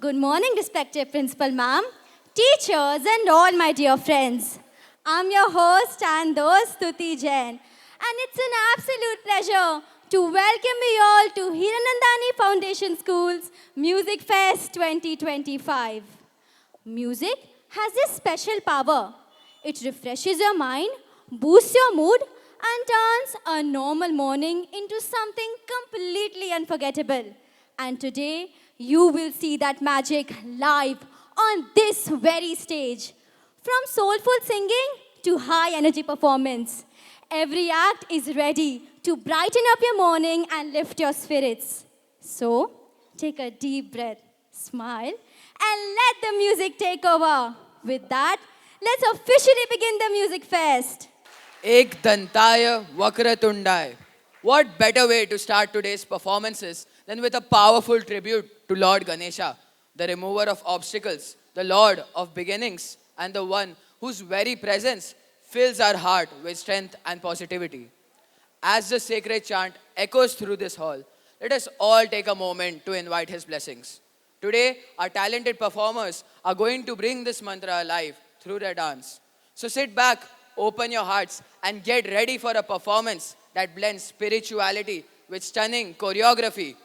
Good morning, respected Principal Ma'am, teachers, and all my dear friends. I'm your host and host, Stuti Jain, and it's an absolute pleasure to welcome you all to Hiranandani Foundation School's Music Fest 2025. Music has this special power. It refreshes your mind, boosts your mood, and turns a normal morning into something completely unforgettable. And today, you will see that magic live on this very stage. From soulful singing to high energy performance, every act is ready to brighten up your morning and lift your spirits. So, take a deep breath, smile, and let the music take over. With that, let's officially begin the Music Fest. Ek Dantaya Vakratundaya. What better way to start today's performances than with a powerful tribute to Lord Ganesha, the remover of obstacles, the Lord of beginnings, and the one whose very presence fills our heart with strength and positivity. As the sacred chant echoes through this hall, let us all take a moment to invite his blessings. Today, our talented performers are going to bring this mantra alive through their dance. So sit back, open your hearts, and get ready for a performance that blends spirituality with stunning choreography.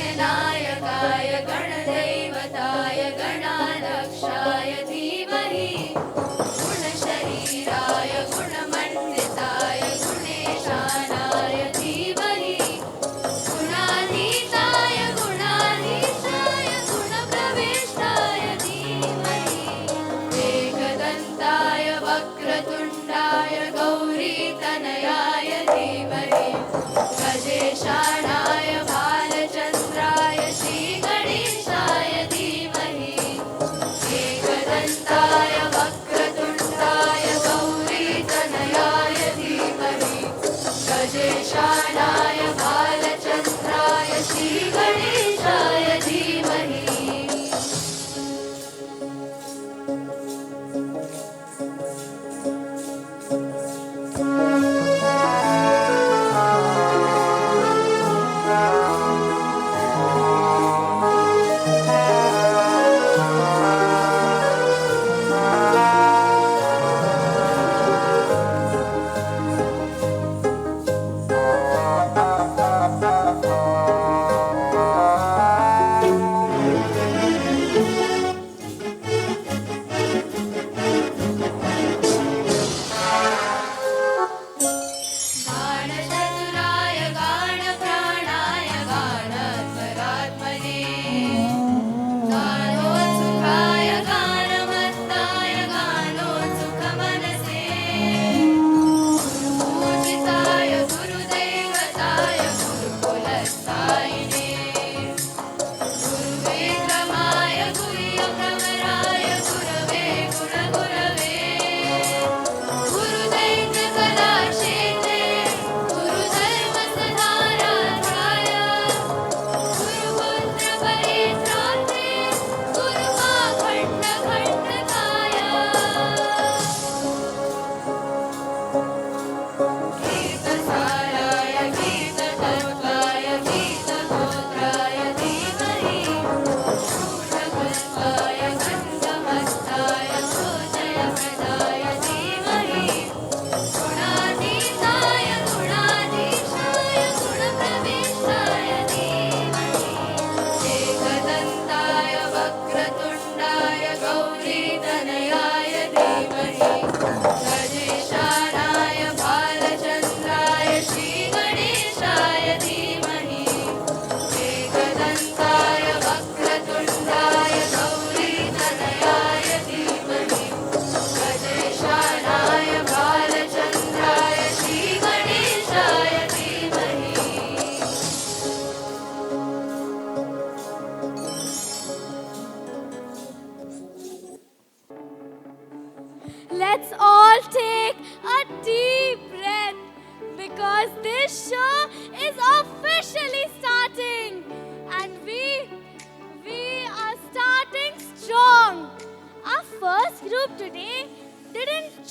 गणनायकाय गणदैवताय गणाध्यक्षाय धीमहि गुणशरीराय गुणमण्डिताय गुणेशानाय धीमहि गुणातीताय गुणाधीशाय गुणप्रविष्टाय धीमहि एकदन्ताय वक्रतुण्डाय गौरीतनयाय धीमहि गजेशानाय भालचन्द्राय श्रीगणेशाय धीमहि एकदन्ताय वक्रतुण्डाय गौरीतनयाय धीमहि गजेशानाय भालचन्द्राय श्रीगणेशाय धीमहि गानचतुराय गानप्राणाय गानात्मरात्मने गानोत्सुकाय गानमत्ताय गानोत्सुकमनसे गुरुपूजिताय गुरुदैवताय गुरुकुलस्थायिने गुरुविक्रमाय गुह्यप्रवराय गुरवे गुरगुरवे गुरुदैत्यकलाक्षेत्रे गुरुधर्मसधाराध्याय गुरुपुत्रपरित्रात्रे गुरुमाखण्डखण्डकाय गीतसाराय गीततत्त्वाय गीतगोत्राय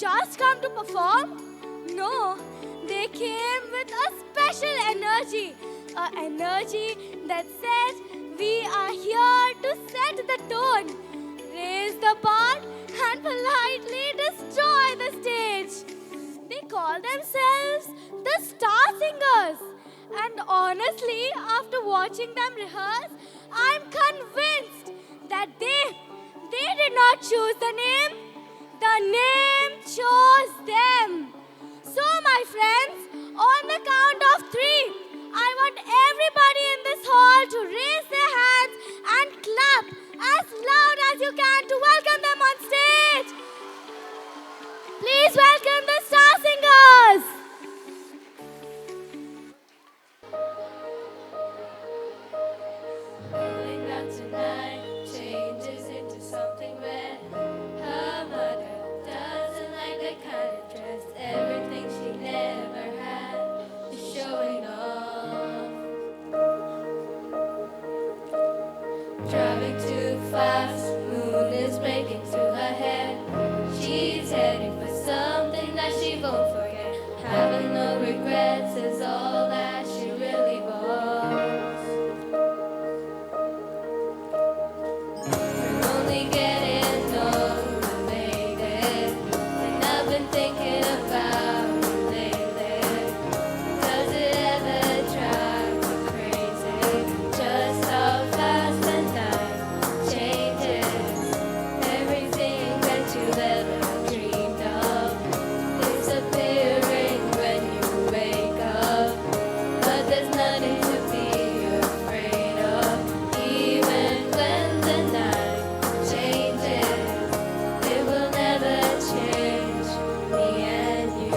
just come to perform? No, they came with a special energy. An energy that said, we are here to set the tone, raise the bar, and politely destroy the stage. They call themselves the Star Singers. And honestly, after watching them rehearse, I'm convinced that they did not choose the name. The name chose them. So, my friends, on the count of 3, I want everybody in this hall to raise their hands and clap as loud as you can to welcome them on stage. Please welcome the Star Singers. Going out tonight changes into something red. Her mother doesn't like that kind of dress. Everything she never had is showing off. Driving too fast, moon is breaking through her hair. She's heading for something that she won't forget. Having no regrets is all that she really wants. We're only getting older, baby, and I've been thinking about you lately. Does it ever drive you crazy? Just how fast the night changes. Everything that you've ever dreamed of disappearing when you wake up. But there's nothing to be afraid of. Even when the night changes, it will never change me and you.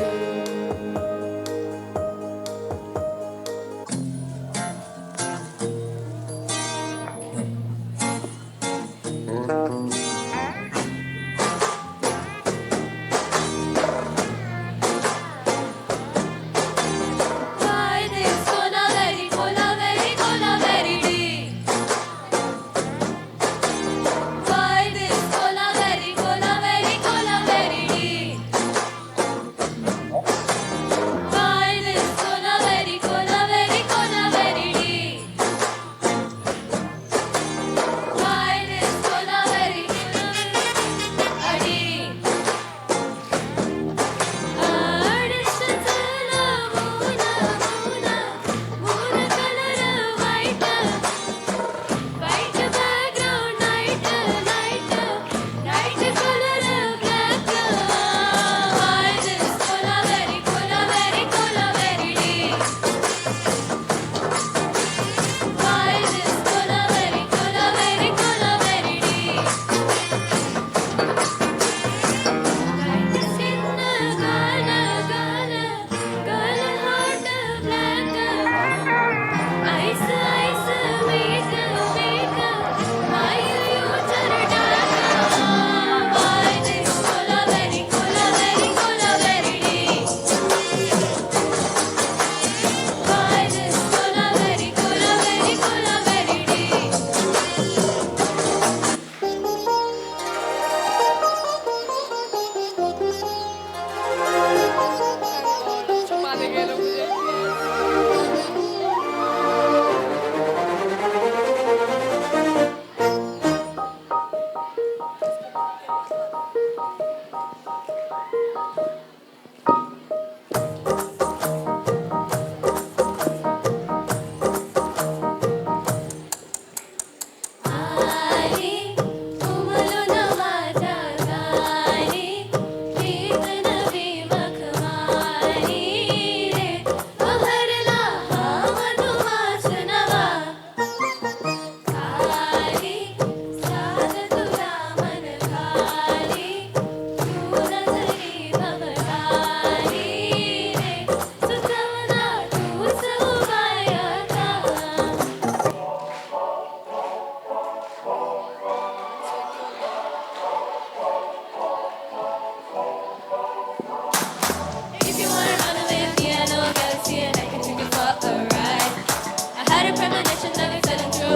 Why this cola very deep? Why this cola very deep? Why this cola very deep? Why this cola very deep?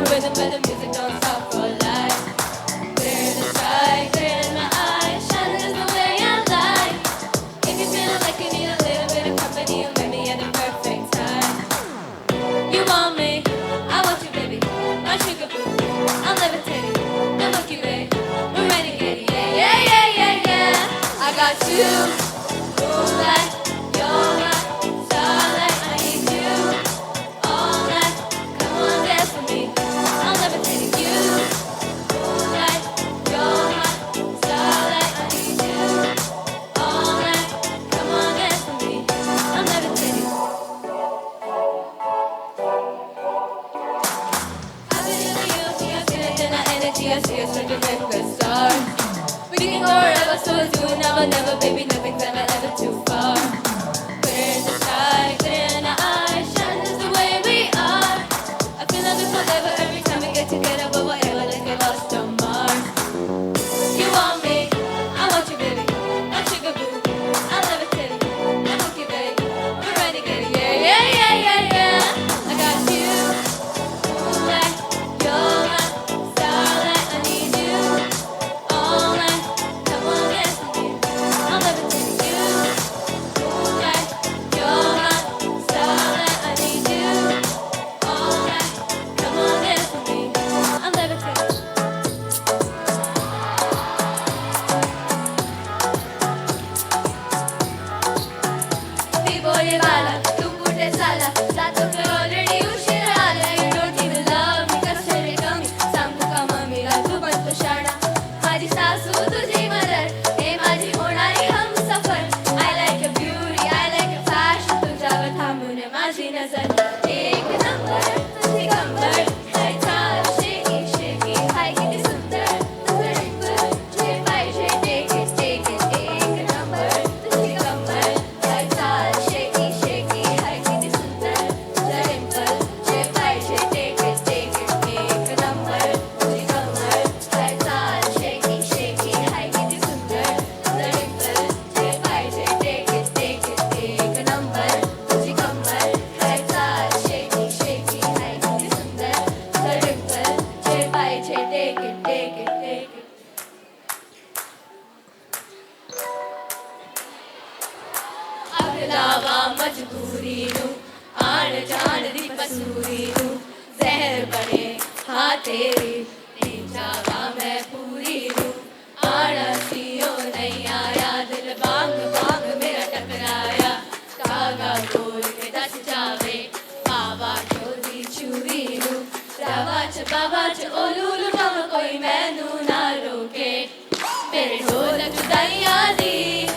rhythm where the music don't stop for life. Clear the sky, clear in my eyes, shining is the way I like. see us stricken with the stars. We can go wherever, so soon, never, never, baby, nothing's ever too far. Clear in the sky, clear in the eyes, shine just the way we are. I feel like it's forever every time we get together, but whatever, let's get lost on Mars. You want me, I want you, baby. I'm sugar boo, I love it, titty. I'm okay, baby. We're ready to get it, yeah, yeah, yeah, yeah, yeah. I got you, moonlight, you're my starlight. I need you all night. Come on, dance with me. I'm levitating you, moonlight, you're my starlight. I need you all night. Come on, dance with me. I'm levitating. Mi voy bala, tu pute sala, sato che already uscirala. You don't even love me, कसरे कमी, सांगू का मम्मीला तू बनतो शाणा. माझी सासू तुझी mother, हे माझी होणारी Humsafar. I like your beauty, I like your fashion, तुझ्यावर थांबून माझी नजर. एक नंबर तुझी कंबर, हाय छान शेकी शेकी, हाय किती सुंदर तुझं डिंपल, जे पाहिजे take it, take it. एक नंबर तुझी कंबर, हाय छान शेकी शेकी, हाय किती सुंदर तुझं डिंपल, जे पाहिजे take it, take it. एक नंबर तुझी कंबर, हाय छान शेकी शेकी, हाय किती सुंदर तुझं डिंपल, जे पाहिजे take it, take it. एक नंबर तुझी कंबर, हाय छान शेकी शेकी, हाय किती सुंदर तुझं डिंपल, जे पाहिजे take it, take it, take it. ਅੱਗ ਲਾਵਾ ਮਜਬੂਰੀ ਨੂੰ, ਆਣ ਜਾਣ ਦੀ ਕਸੂਰੀ ਨੂੰ, ਜ਼ਹਿਰ ਬਣੇ ਹਾਂ ਤੇਰੀ, ਨੀ ਜਾਵਾਂ ਮੈਂ ਪੂਰੀ ਨੂੰ. ਆਣਾ ਸੀਓ ਨਹੀਂ ਆਇਆ, ਦਿਲ ਵਾਂਗ ਵਾਂਗ ਮੇਰਾ ਟਕਰਾਇਆ. ਕਾਗਾ ਬੋਲ ਕੇ ਦੱਸ ਜਾਵੇ, ਬਾਵਾ ਚੋਦੀ ਚੂਰੀ ਨੂੰ. ਰਾਵਾ ਚ ਬਾਵਾ ਚ ਓ ਲੂਲੂ ਮਾਵਾ, ਕੋਈ ਮੈਨੂੰ ਨਾ ਰੋਕੇ. ਮੇਰੇ ਢੋਲਕ ਜੁਦਾਈਆਂ ਦੀ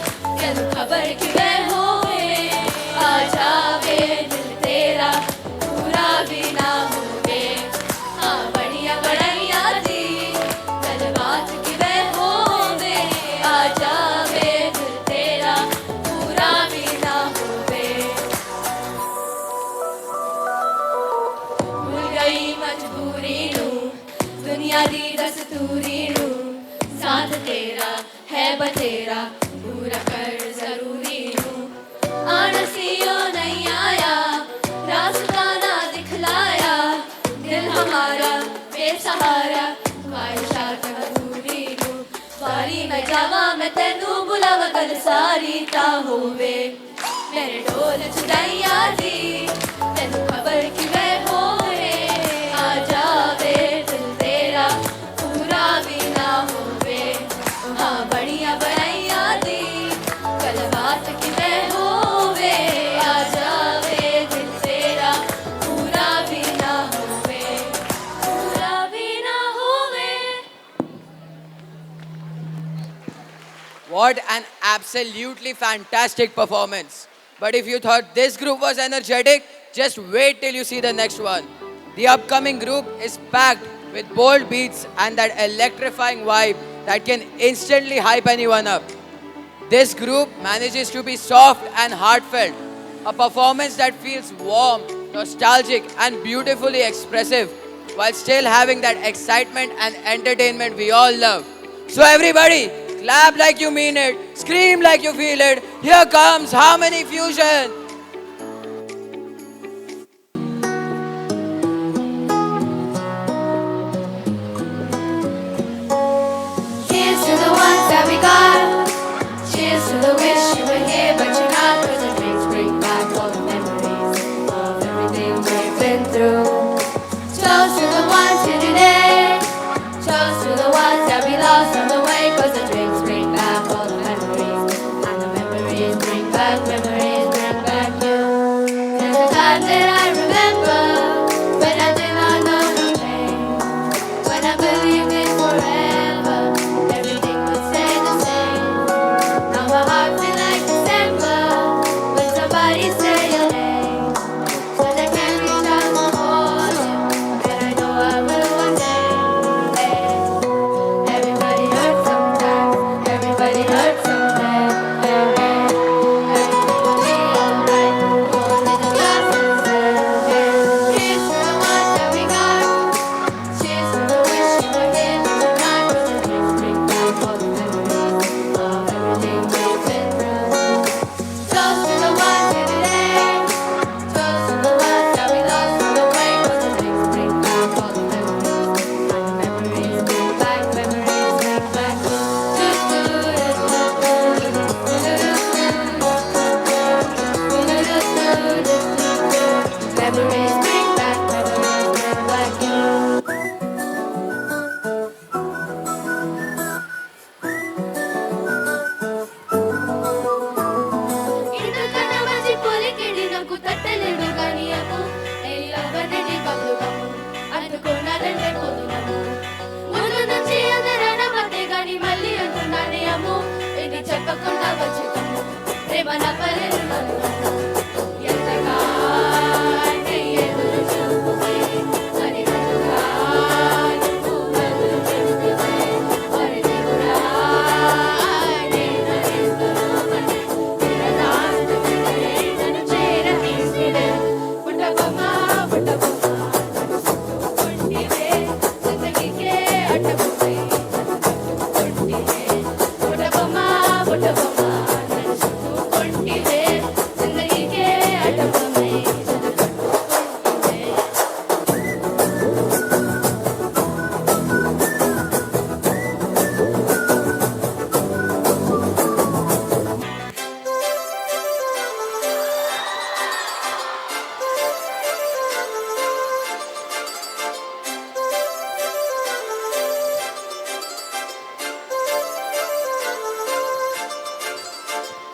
ਤੈਨੂੰ ਖਬਰ ਕਿਵੇਂ ਹੋਵੇ. ਆ ਜਾਵੇ ਦਿਲ ਤੇਰਾ ਪੂਰਾ ਵੀ ਨਾ ਹੋਵੇ. ਹਾਂ ਬੜੀਆਂ ਬੜਾਈਆਂ ਦੀ ਗੱਲਬਾਤ ਕਿਵੇਂ ਹੋਵੇ. ਆ ਜਾਵੇ ਦਿਲ ਤੇਰਾ ਪੂਰਾ ਵੀ ਨਾ ਹੋਵੇ. ਭੁੱਲ ਗਈ ਮਜਬੂਰੀ ਨੂੰ, ਦੁਨੀਆ ਦੀ ਦਸਤੂਰੀ ਨੂੰ. ਸਾਥ ਤੇਰਾ ਹੈ ਬਤੇਰਾ, ਪੂਰਾ ਕਰ ਜ਼ਰੂਰੀ ਨੂੰ. ਆਣਾ ਸੀਓ ਨਹੀਂ ਆਇਆ, ਰਾਸਤਾ ਨਾ ਦਿਖਲਾਇਆ. ਦਿਲ ਹਮਾਰਾ ਬੇਸਹਾਰਾ, ख्वाहिशात अधूरी ਨੂੰ. ਵਾਰੀ ਮੈਂ ਜਾਵਾਂ ਮੈਂ ਤੈਨੂੰ ਬੁਲਾਵਾਂ, ਗੱਲ ਸਾਰੀ ਤਾਂ ਹੋਵੇ. ਮੇਰੇ ਢੋਲ ਜੁਦਾਈਆਂ ਦੀ ਤੈਨੂੰ ਖਬਰ ਕਿਵੇਂ ਹੋਵੇ. ਆ ਜਾਵੇ ਦਿਲ ਤੇਰਾ ਪੂਰਾ ਵੀ ਨਾ ਹੋਵੇ. ਹਾਂ ਬੜੀਆਂ ਬੜਾਈਆਂ ਦੀ ਗੱਲਬਾਤ ਕਿਵੇਂ ਹੋਵੇ. ਆ ਜਾਵੇ ਦਿਲ ਤੇਰਾ ਪੂਰਾ ਵੀ ਨਾ ਹੋਵੇ. ਪੂਰਾ ਵੀ ਨਾ ਹੋਵੇ. What an absolutely fantastic performance. But if you thought this group was energetic, just wait till you see the next one. The upcoming group is packed with bold beats and that electrifying vibe that can instantly hype anyone up. This group manages to be soft and heartfelt, a performance that feels warm, nostalgic, and beautifully expressive, while still having that excitement and entertainment we all love. So everybody, clap like you mean it, scream like you feel it. Here comes Harmony Fusion. Cheers to the ones that we got. Cheers to the wish you were here, but you're not. 'Cause the drinks bring back all the memories of everything we've been through. Toast to the ones here today. Toast to the ones that we lost on the way. 'Cause the drinks bring back all the memories. And the memories bring back, memories bring back. కొండ వచ్చుతాము ప్రేమ నా పల్లెలు నన్ను ఎంతగానే ఎదురు చూపుతే మరి నన్నుగా నువ్వు వదులు చెబుతువే మరి దేవుడా నేను ఎంతలో పడి నిరదాస్తుడివే నన్ను చేర తీసుకువే పుట్టబొమ్మ పుట్టబొమ్మ నన్ను చుట్టుకుంటివే జిందగీకే అడ్డబొమ్మే చుట్టుకుంటివే పుట్టబొమ్మ పుట్టబొమ్మ నన్ను చుట్టుకుంటివే జిందగీకే అడ్డబొమ్మే చుట్టుకుంటివే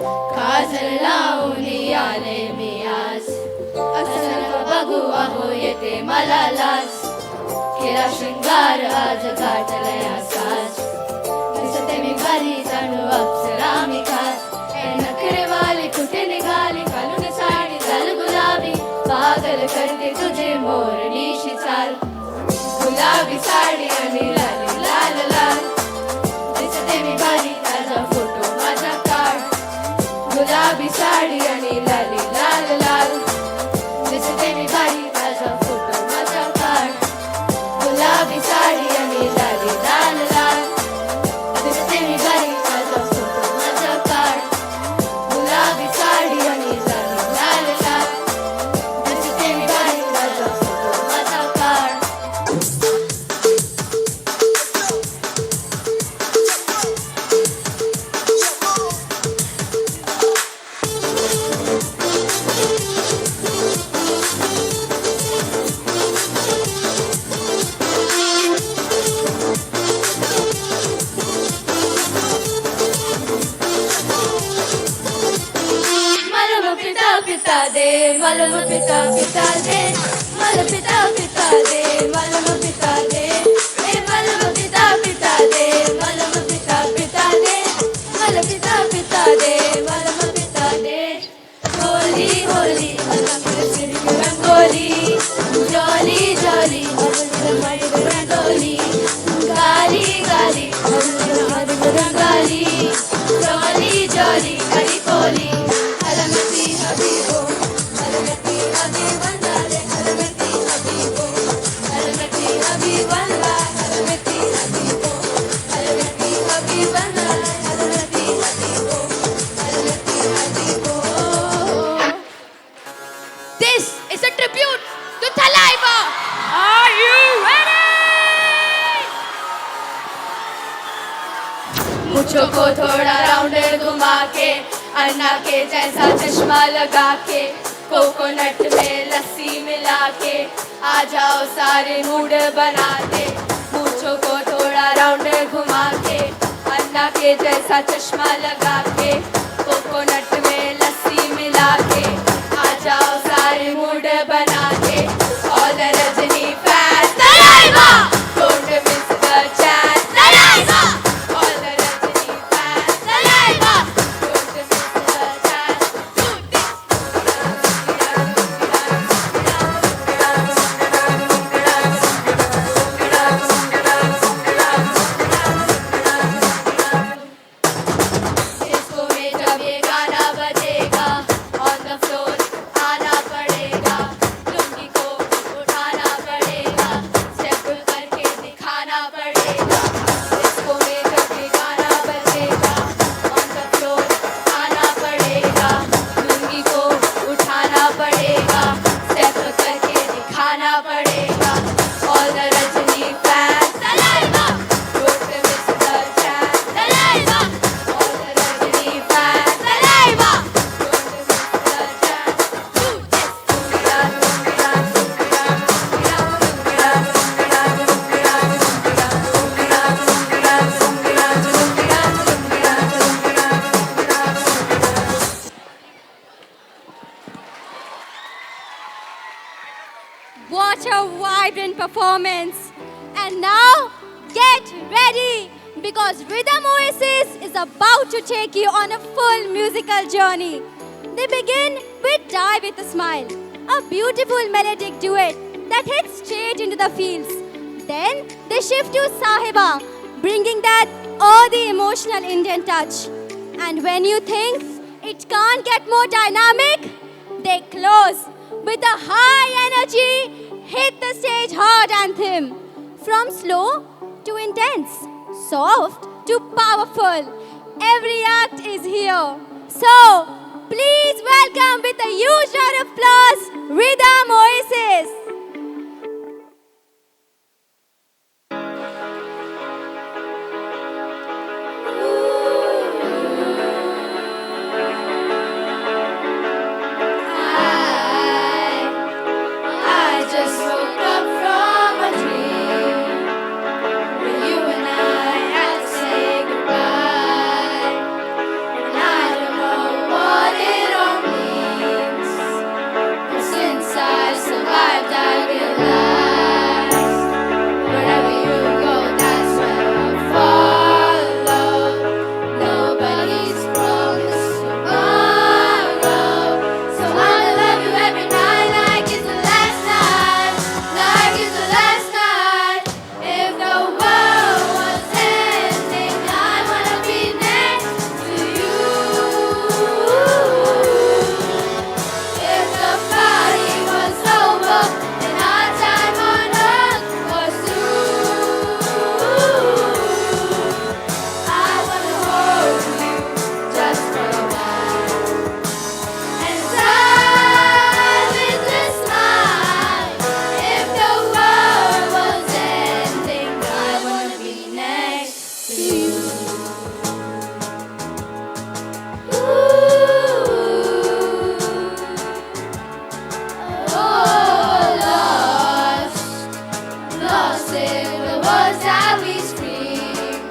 काजल लावली आले मी आज असं बघूया हो येते मला लाज केला शृंगार आज गाठलया साज दिसते मी भारी जाणू अप्सरा मी खास ए नखरेवाली कुठे निघाली घालून साडी झाल गुलाबी पागल करते तुझे मोरणीशी चाल गुलाबी साडी आणि लाली लाल लाल दिसते मी भारी ताजा फोटो माझा काढ गुलाबी साडी आणि लाली लाल लाल दिसते मी भारी ताजा फोटो माझा काढ गुलाबी साडी आणि लाली लाल लाल दिसते मी भारी ताजा फोटो माझा काढ गुलाबी साडी आणि लाली लाल लाल दिसते मी भारी ताजा फोटो माझा काढ मला पिता पिता दे मला पिता पिता दे मला पिता पिता दे मला पिता दे ए मला पिता पिता दे मला पिता पिता दे मला पिता पिता दे मला पिता दे होली होली मला फिर रंगोली जॉली जॉली रंगोली गाली गाली रंगाली जॉली जॉली गाली Koli अलमती हबीबो अलमती हबीबंदारे अलमती हबीबो अलमती हबीबंदा अलमती हबीबो अलमती हबीबंदारे अलमती हबीबो अलमती हबीबो This is a tribute to Thalaiva. Are you ready? मुझको को थोड़ा राउंड घुमा के अन्ना के जैसा चश्मा लगा के कोकोनट में लस्सी मिला के आ जाओ सारे मूड बना दे मुझको को थोड़ा राउंड घुमा के अन्ना के जैसा चश्मा लगा के कोकोनट में लस्सी मिला के आ जाओ सारे मूड बना के all the Rajani fans Thalaiva don't miss the chance Thalaiva all the Rajani fans Thalaiva don't miss the chance do this इसको में जब ये गाना बजेगा on the floor आना पड़ेगा लुंगी को उठाना पड़ेगा स्टेप करके दिखाना पड़ेगा इसको में जब ये गाना बजेगा on the floor आना पड़ेगा लुंगी को उठाना पड़ेगा स्टेप करके दिखाना पड़ेगा all the Rajani fans Thalaiva don't miss the chance Thalaiva all the Rajani fans Thalaiva don't miss the chance do this What a vibrant performance. And now, get ready. because Rhythm Oasis is about to take you on a full musical journey. They begin with Die With A Smile, a beautiful melodic duet that hits straight into the feels. Then they shift to Sahiba, bringing that earthy emotional Indian touch. And when you think it can't get more dynamic, they close with a high energy, hit the stage hard anthem. From slow to intense, soft to powerful, every act is here. So, please welcome with a huge round of applause, Rhythm Oasis. I just woke up from a dream where you and I had to say goodbye. And I don't know what it all means, but since I survived, I realized wherever you go, that's where I'll follow. Nobody's promised tomorrow, so I'ma love you every night like it's the last night, like it's the last night. If the world was ending, I wanna be next to you. If the party was over and our time on earth was through, I wanna hold you just for a while and die with a smile. If the world was ending, I wanna be next to you. Lost in the words that we scream.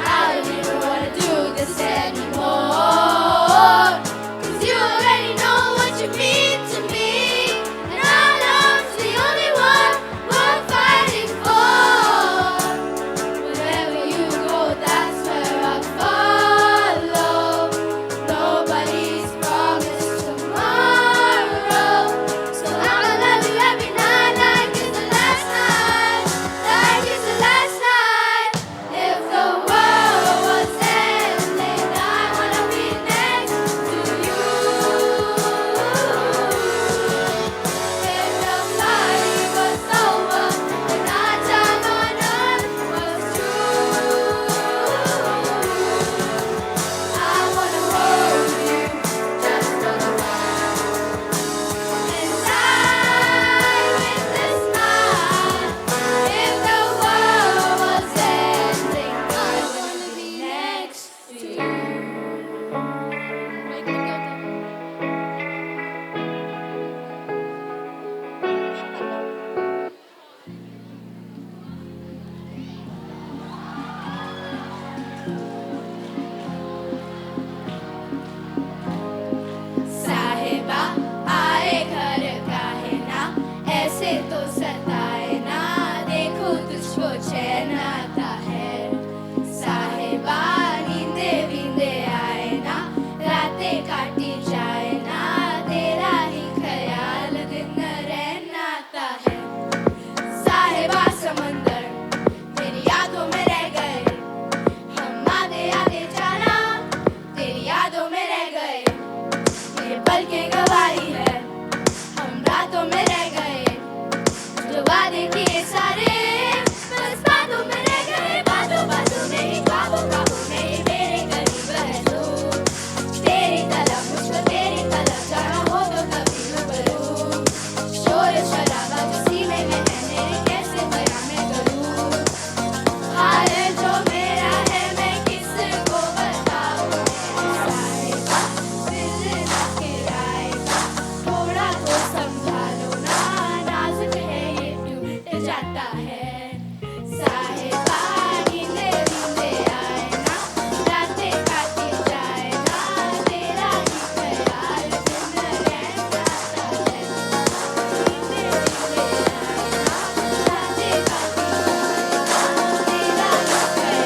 I don't even wanna do this anymore, 'cause you already know what you mean to me, and our love's the only one worth fighting for. Wherever you go, that's where I follow. Nobody's promised tomorrow, so I'ma love you every night like it's the last night, like it's the last night. If the world was ending, I wanna be next to you. If the party was over and our time on earth was through, I wanna hold you just for a while and die with a smile. If the world was ending, I wanna be next to you. साहिबा आए घर काहे ना, ऐसे तो सताए ना, देखो तुझको चैन आता है। साहिबा नींदे वींदे आए ना, रातें काटी जाए ना, तेरा ही ख्याल दिन रहन आता है। साहिबा समंदर तेरी यादों में रह गए, हम आगे आगे जाना तेरी यादों में रह गए। ये पल के गवाही है, हम रातों में रह गए, जो वादे किए सारे बस बातों में रह गए। बातों बातों में ही ख्वाबों ख्वाबों में ही मेरे करीब है तू। तेरी तलब मुझको तेरी तलब जाना हो तो कभी रूबरू। शोर शराबा जो सीने में है मेरे कैसे बयां मैं करूं। हाल जो मेरा है मैं किसको बताऊं। साहिबा दिल न किराएगा, थोड़ा तो संभालो ना, नाजुक है ये टूट जाता है। साहिबा नींदे वींदे आए ना, रातें काटी जाए ना, तेरा ही ख्याल दिन रह जाता है। नींदे वींदे आए ना, रातें काटी जाए ना, तेरा ही ख्याल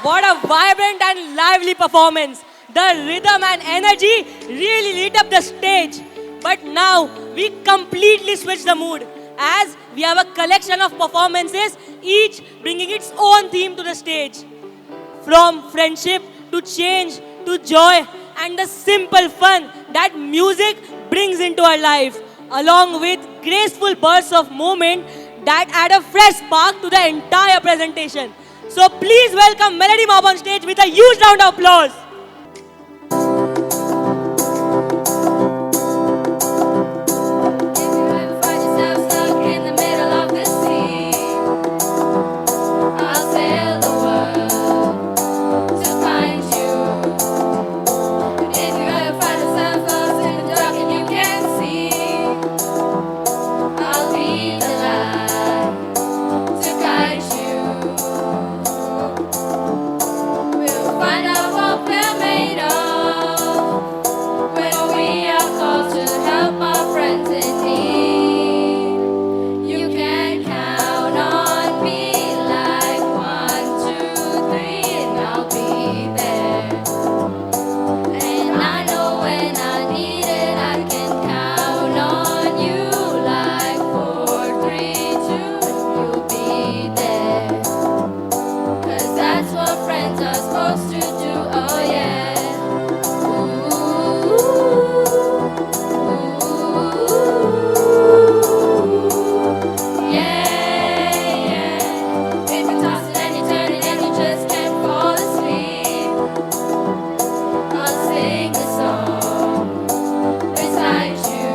What a vibrant and lively performance. The rhythm and energy really lit up the stage. But now we completely switch the mood as we have a collection of performances, each bringing its own theme to the stage. From friendship to change to joy and the simple fun that music brings into our lives, along with graceful bursts of movement that add a fresh spark to the entire presentation. So please welcome Melody Mob on stage with a huge round of applause. If you ever find yourself stuck in the middle of the sea, I'll sail the world to find you. And if you ever find yourself lost in the dark and you can't see, I'll be the light to guide you. We'll find out what we're made of when we are called to help our friends in need. You can count on me like 1, 2, 3, and I'll be there. And I know when I need it, I can count on you like 4, 3, 2, you'll be there. 'Cause that's what friends are supposed to do, oh yeah. Yeah, yeah. If you're tossing and you're turning and you just can't fall asleep, I'll sing a song beside you.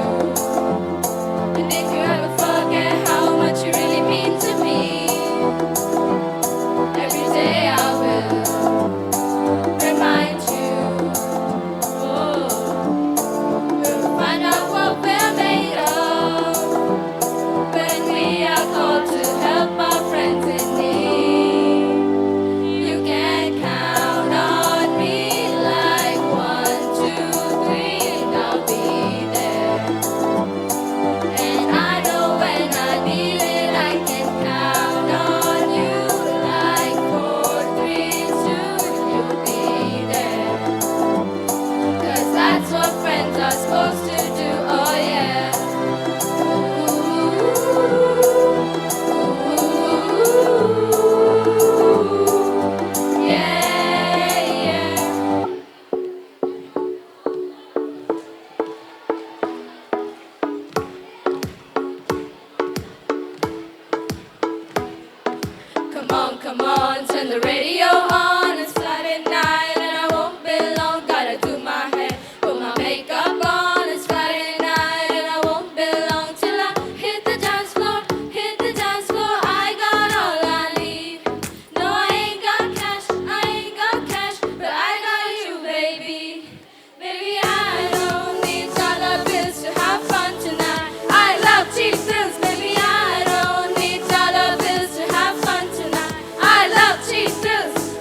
And if you ever forget how much you really mean to me, every day I will remind you. Oh, we'll find out what we're made of when we are called to help our friends in need. You can count on me like 1, 2, 3, and I'll be there. And I know when I need it, I can count on you like 4, 3, 2, you'll be there. 'Cause that's what friends are supposed to do, oh yeah. Yeah, yeah. Come on, turn the radio on. It's Friday night and I won't be long. Gotta do my hair, put my makeup on. It's Friday night and I won't be long till I hit the dance floor, hit the dance floor. I got all I need. No, I ain't got cash, but I got you, baby. Baby, I don't need dollar bills to have fun tonight. I love cheap thrills, baby. I don't need dollar bills to have fun tonight. I love cheap thrills.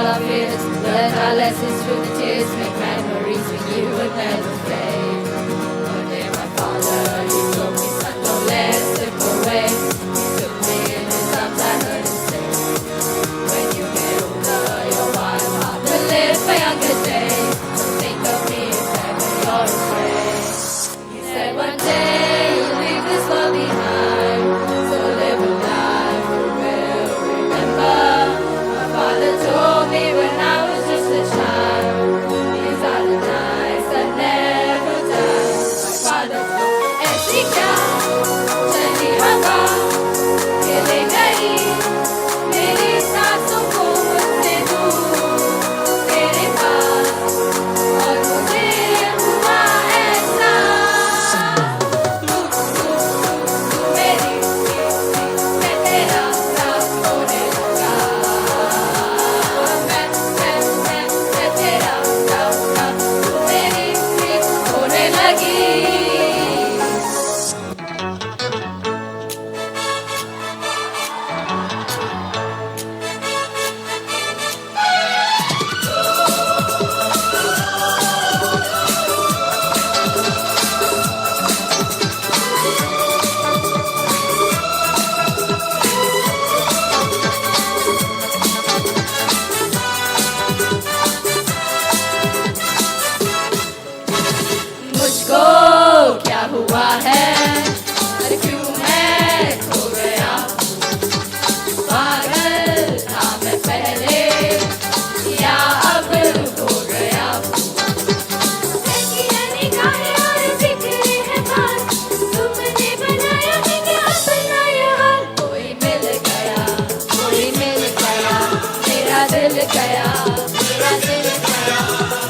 all our fears. Learn our lessons through the tears. Make memories with you would never fade. One day my father, he told me, son, don't let it slip away. He took me in his arms, I heard him say, when you get older, your wild heart will live for younger days. Don't think of me if ever you're afraid. He said one day you'll leave this world behind, so live a life you will remember. My father told me when I was just a child, these are the nights that never die. My father told me, ऐसी क्या चली हवा हिले गई मेरी सांसों को मुझसे दूर तेरे पास, और मुझे हुआ ऐसा तू मेरी मैं तेरा साथ होने लगा। मैं तेरा साथ तू मेरी होने लगी। मुझको क्या हुआ है और क्यों मैं खो गया, पागल था मैं पहले या अब हो गया। ऐसी निगाहें और फिक्रें हैं बात, तुमने बनाया है कि अपना ये हाल। कोई मिल गया मेरा दिल गया, मेरा दिल गया।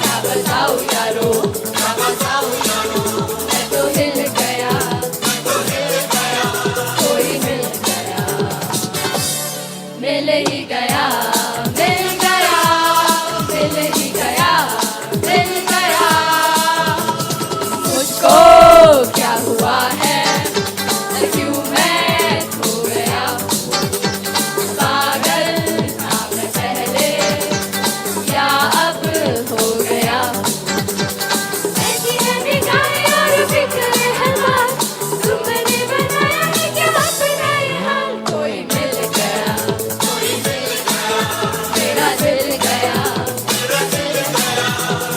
क्या बताऊं यारो, क्या बताऊं यारो, मैं तो हिल गया, कोई मिल गया, मिल ही गया, मिल गया, मिल ही गया, मिल गया। मुझको क्या हुआ है और क्यों मैं खो गया, पागल था मैं पहले या अब हो गया। ऐसी निगाहें और फिक्रें हैं बात, तुमने बनाया है क्या अपना ये हाल। कोई मिल गया मेरा दिल गया,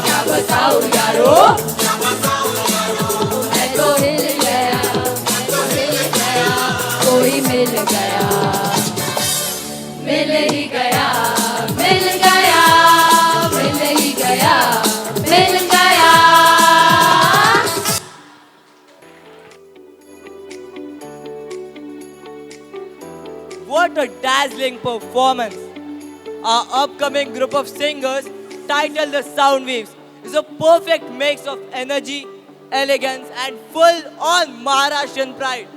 क्या बताऊं यारो, मैं तो हिल गया, कोई मिल गया, मिल ही गया, मिल गया, मिल ही गया, मिल गया। What a dazzling performance! Our upcoming group of singers, titled The Soundwaves, is a perfect mix of energy, elegance, and full-on Maharashtrian pride.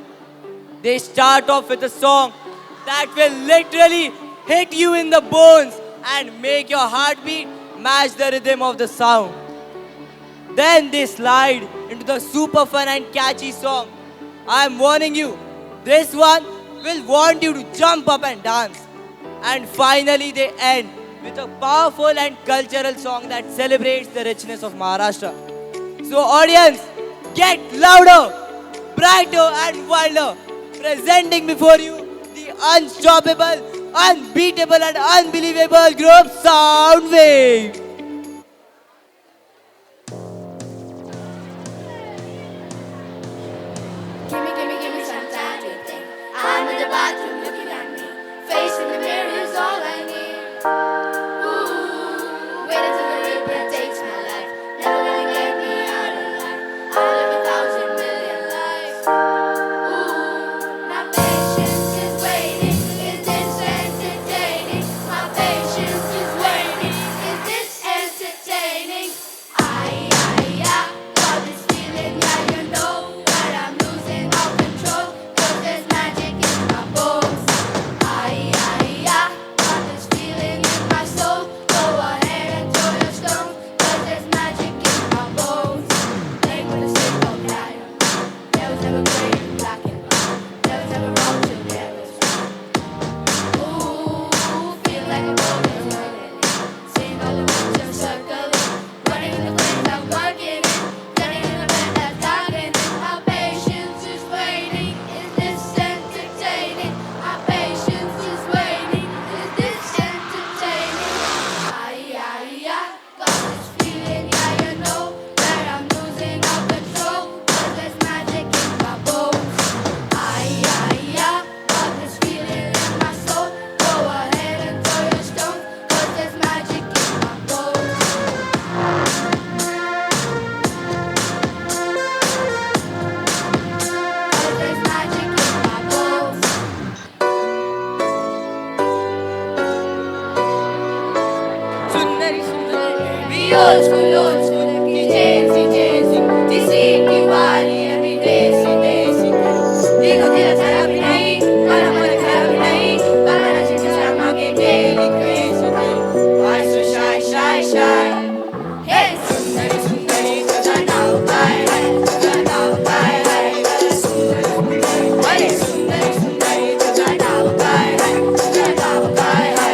They start off with a song that will literally hit you in the bones and make your heartbeat match the rhythm of the sound. Then they slide into the super fun and catchy song. I'm warning you, this one will want you to jump up and dance. And finally they end with a powerful and cultural song that celebrates the richness of Maharashtra. So audience, get louder, brighter and wilder, presenting before you the unstoppable, unbeatable and unbelievable group Soundwave. Give me some time to think. I'm in the bathroom looking at me. Face in the mirror is all I need. Ooh, wait until the reaper takes my life. Never gonna get me out of life. I'll live 1,000 million lives. Ooh, my patience is waiting. Is this entertaining? My patience is waiting. Is this old school, की जेसी जेसी, जिसी की वाली अभी देसी देसी। देखो तेरा सारा भी नहीं, वाला मत खरा भी नहीं, वाला ना चिंता शर्मा के daily crazy नहीं। Why so shy shy shy? Hey सुंदरी सुंदरी तुझा नाव काय है, तुझा नाव काय है, सुंदरी सुंदरी, अरे सुंदरी सुंदरी तुझा नाव काय है, तुझा नाव काय है,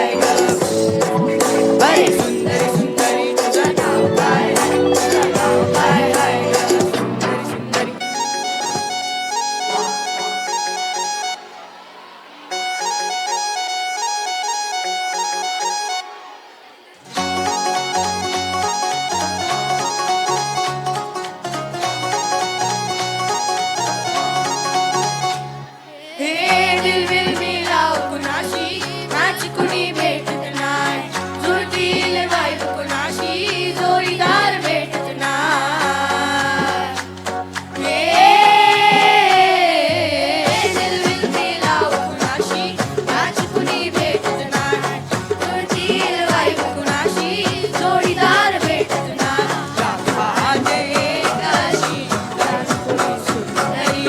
अरे सुंदरी सुंदरी तुझा नाव काय है, तुझा नाव काय है, सुंदरी सुंदरी। हे दिल विल मिलाव कुणाशी, माझी कुणी भेटत नाय, जुळतील वाईब कुणाशी, जोडीदार भेटत नाय। हे दिल विल मिलाव कुणाशी, माझी कुणी भेटत नाय, जुळतील वाईब कुणाशी, जोडीदार भेटत नाय। पाहते कशी माझी कुणी सुंदरी,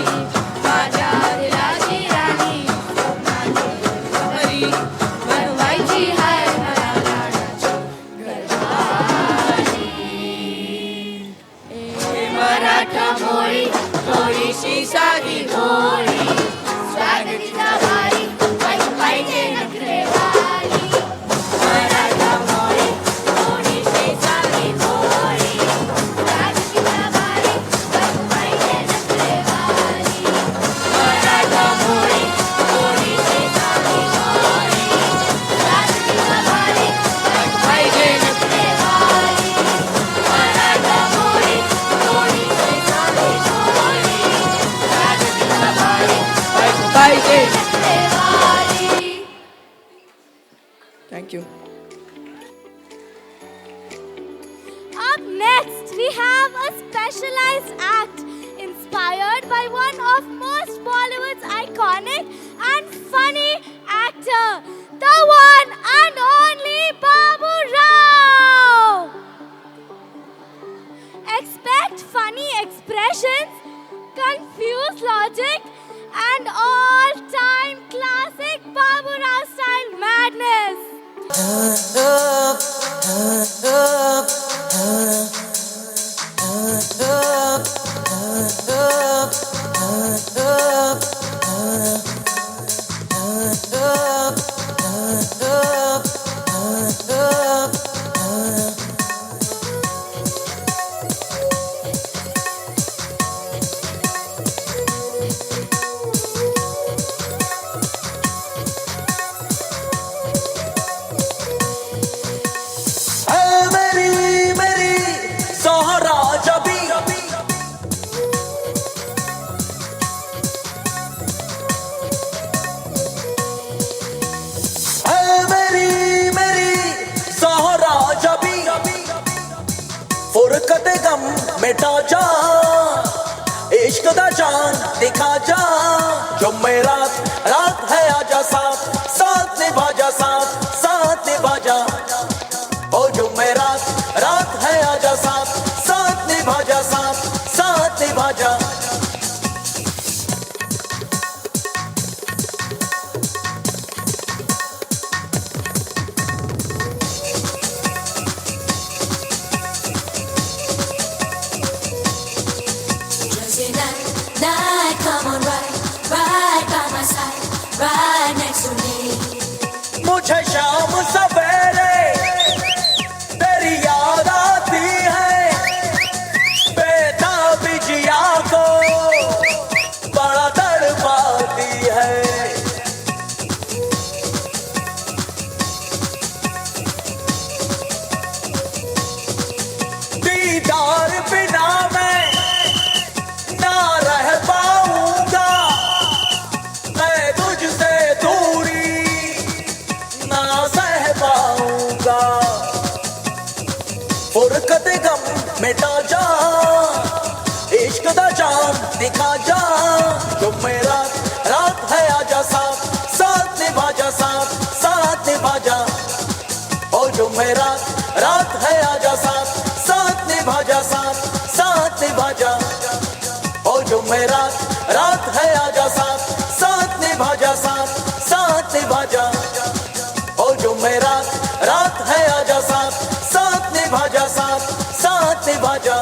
माझ्या दिलाची राणी, स्वप्नाची खबरी, बनवायची हाय मला लाडाची घरवाली। हे मराठा मोळी, थोडीशी साधी भोळी, स्वॅग तिचा भारी, बाई पाहिजे नखरेवाली। मराठा मोळी, थोडीशी साधी भोळी, स्वॅग तिचा भारी, बाई पाहिजे नखरेवाली। मराठा मोळी, थोडीशी साधी भोळी, स्वॅग तिचा भारी, बाई पाहिजे नखरेवाली। मराठा मोळी, थोडीशी साधी भोळी, स्वॅग तिचा भारी, बाई पाहिजे नखरेवाली। Thank you. Up next, we have a specialized act inspired by one of most Bollywood's iconic and funny actor, the one and only Babu Rao. Expect funny expressions, confused logic, and all-time classic Babu Rao style madness. मेरी सोहरा जबी मेरी सोहरा जबी फुरकत गम मिटा जा, इश्क दा जान दिखा जा, जो मेरा रात है आजा साथ साथ निभा जा, साथ साथ निभा जा, ओ जो मेरा रात है आजा साथ साथ निभा जा, साथ साथ निभा जा। Wednesday night, night, come on right by my side, right next to me। मुझे शाम सवेरे तेरी याद आती है, बेताबी जिया को बड़ा तड़पाती है। दीदार बिना मैं ना रह पाऊंगा, मैं तुझसे दूरी ना सह पाऊंगा। फुरकत गम मिटा जा, इश्क दा जान दिखा जा, जो मेरा रात है आजा साथ साथ निभा जा, साथ साथ निभा जा, ओ जो मेरा रात है आजा साथ जा और जो मैं रात रात है आजा साथ साथ निभा जा साथ साथ निभा जा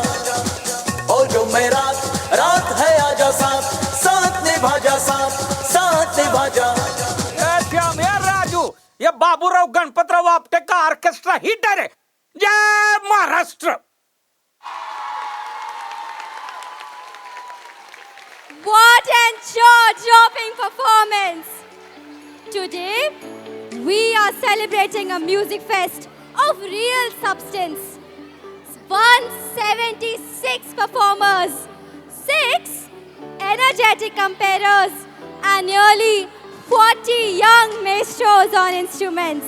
और जो मैं रात रात है आजा साथ साथ निभा जा साथ साथ निभा जा श्याम यार राजू ये बाबूराव गणपतराव आपटे का ऑर्केस्ट्रा हिटर है जय Maharashtra What an jaw-dropping performance! Today, we are celebrating a music fest of real substance. 176 performers, 6 energetic comparers, and nearly 40 young maestros on instruments.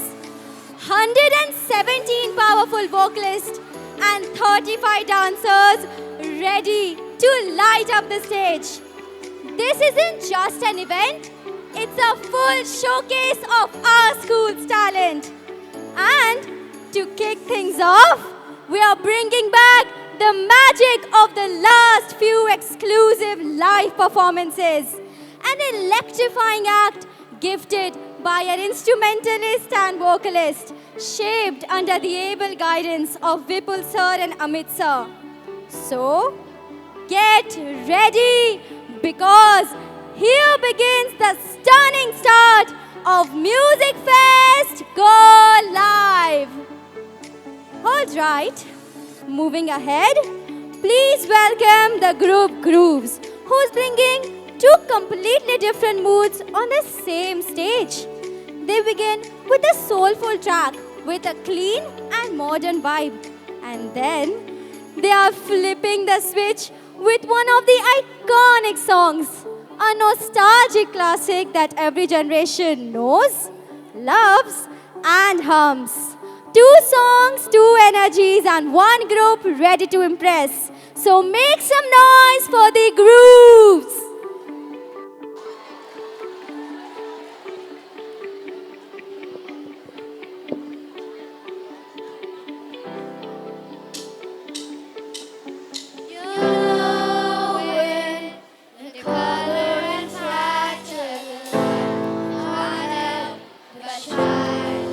117 powerful vocalists and 35 dancers ready to light up the stage. This isn't just an event, it's a full showcase of our school's talent. And to kick things off, we are bringing back the magic of the last few exclusive live performances. An electrifying act gifted by an instrumentalist and vocalist, shaped under the able guidance of Vipul sir and Amit sir. So, get ready, because here begins the stunning start of Music Fest Go Live. Alright, moving ahead, please welcome the group Grooves, who's bringing two completely different moods on the same stage. They begin with a soulful track with a clean and modern vibe. And then they are flipping the switch with one of the iconic songs, a nostalgic classic that every generation knows, loves, and hums. 2 songs, 2 energies, and one group ready to impress. So make some noise for the Grooves. The color and fracture but shine.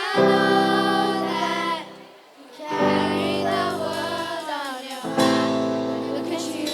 I know that you carry the world on your heart. Look at you.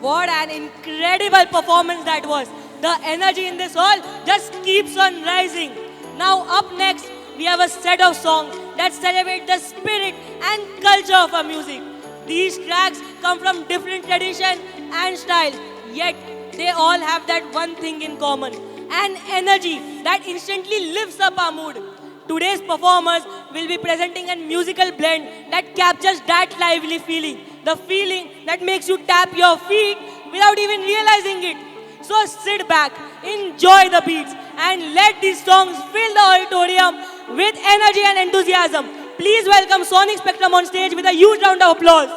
What an incredible performance that was. The energy in this hall just keeps on rising. Now up next, we have a set of songs that celebrate the spirit and culture of our music. These tracks come from different tradition and style, yet they all have that one thing in common, an energy that instantly lifts up our mood. Today's performers will be presenting a musical blend that captures that lively feeling, the feeling that makes you tap your feet without even realizing it. So sit back, enjoy the beats, and let these songs fill the auditorium with energy and enthusiasm. Please welcome Sonic Spectrum on stage with a huge round of applause.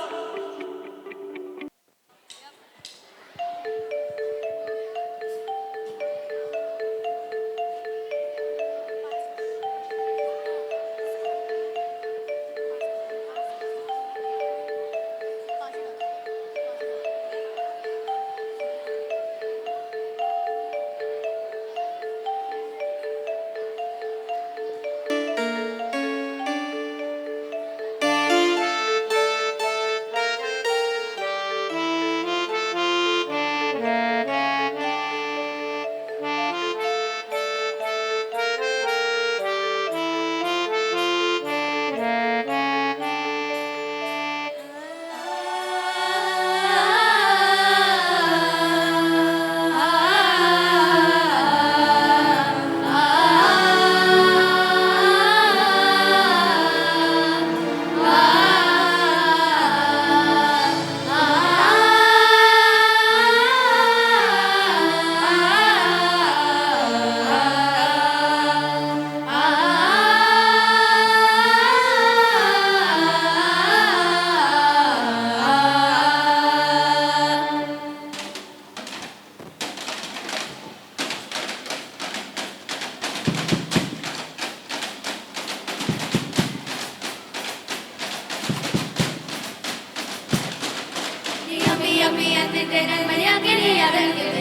Yummy, yummy, and then Mariakini, and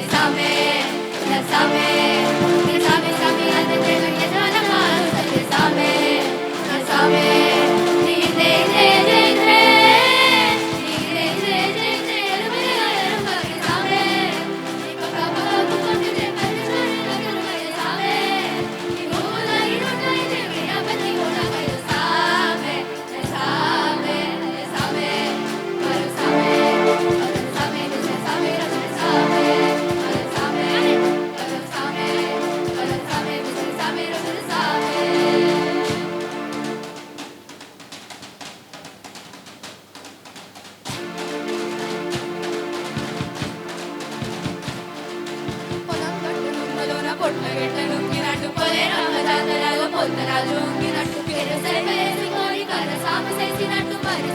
Same,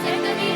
Same, and then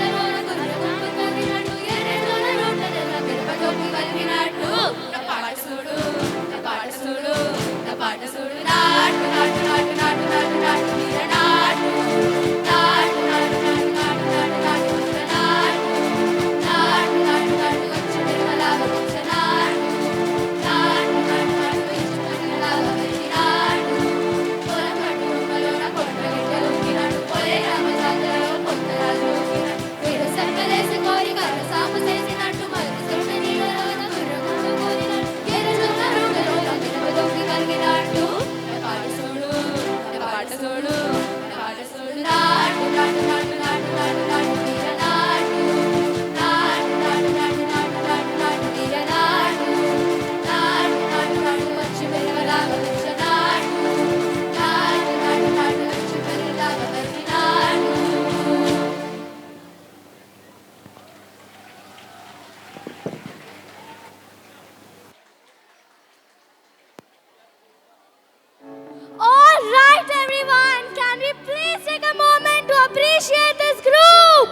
All right, everyone, can we please take a moment to appreciate this group?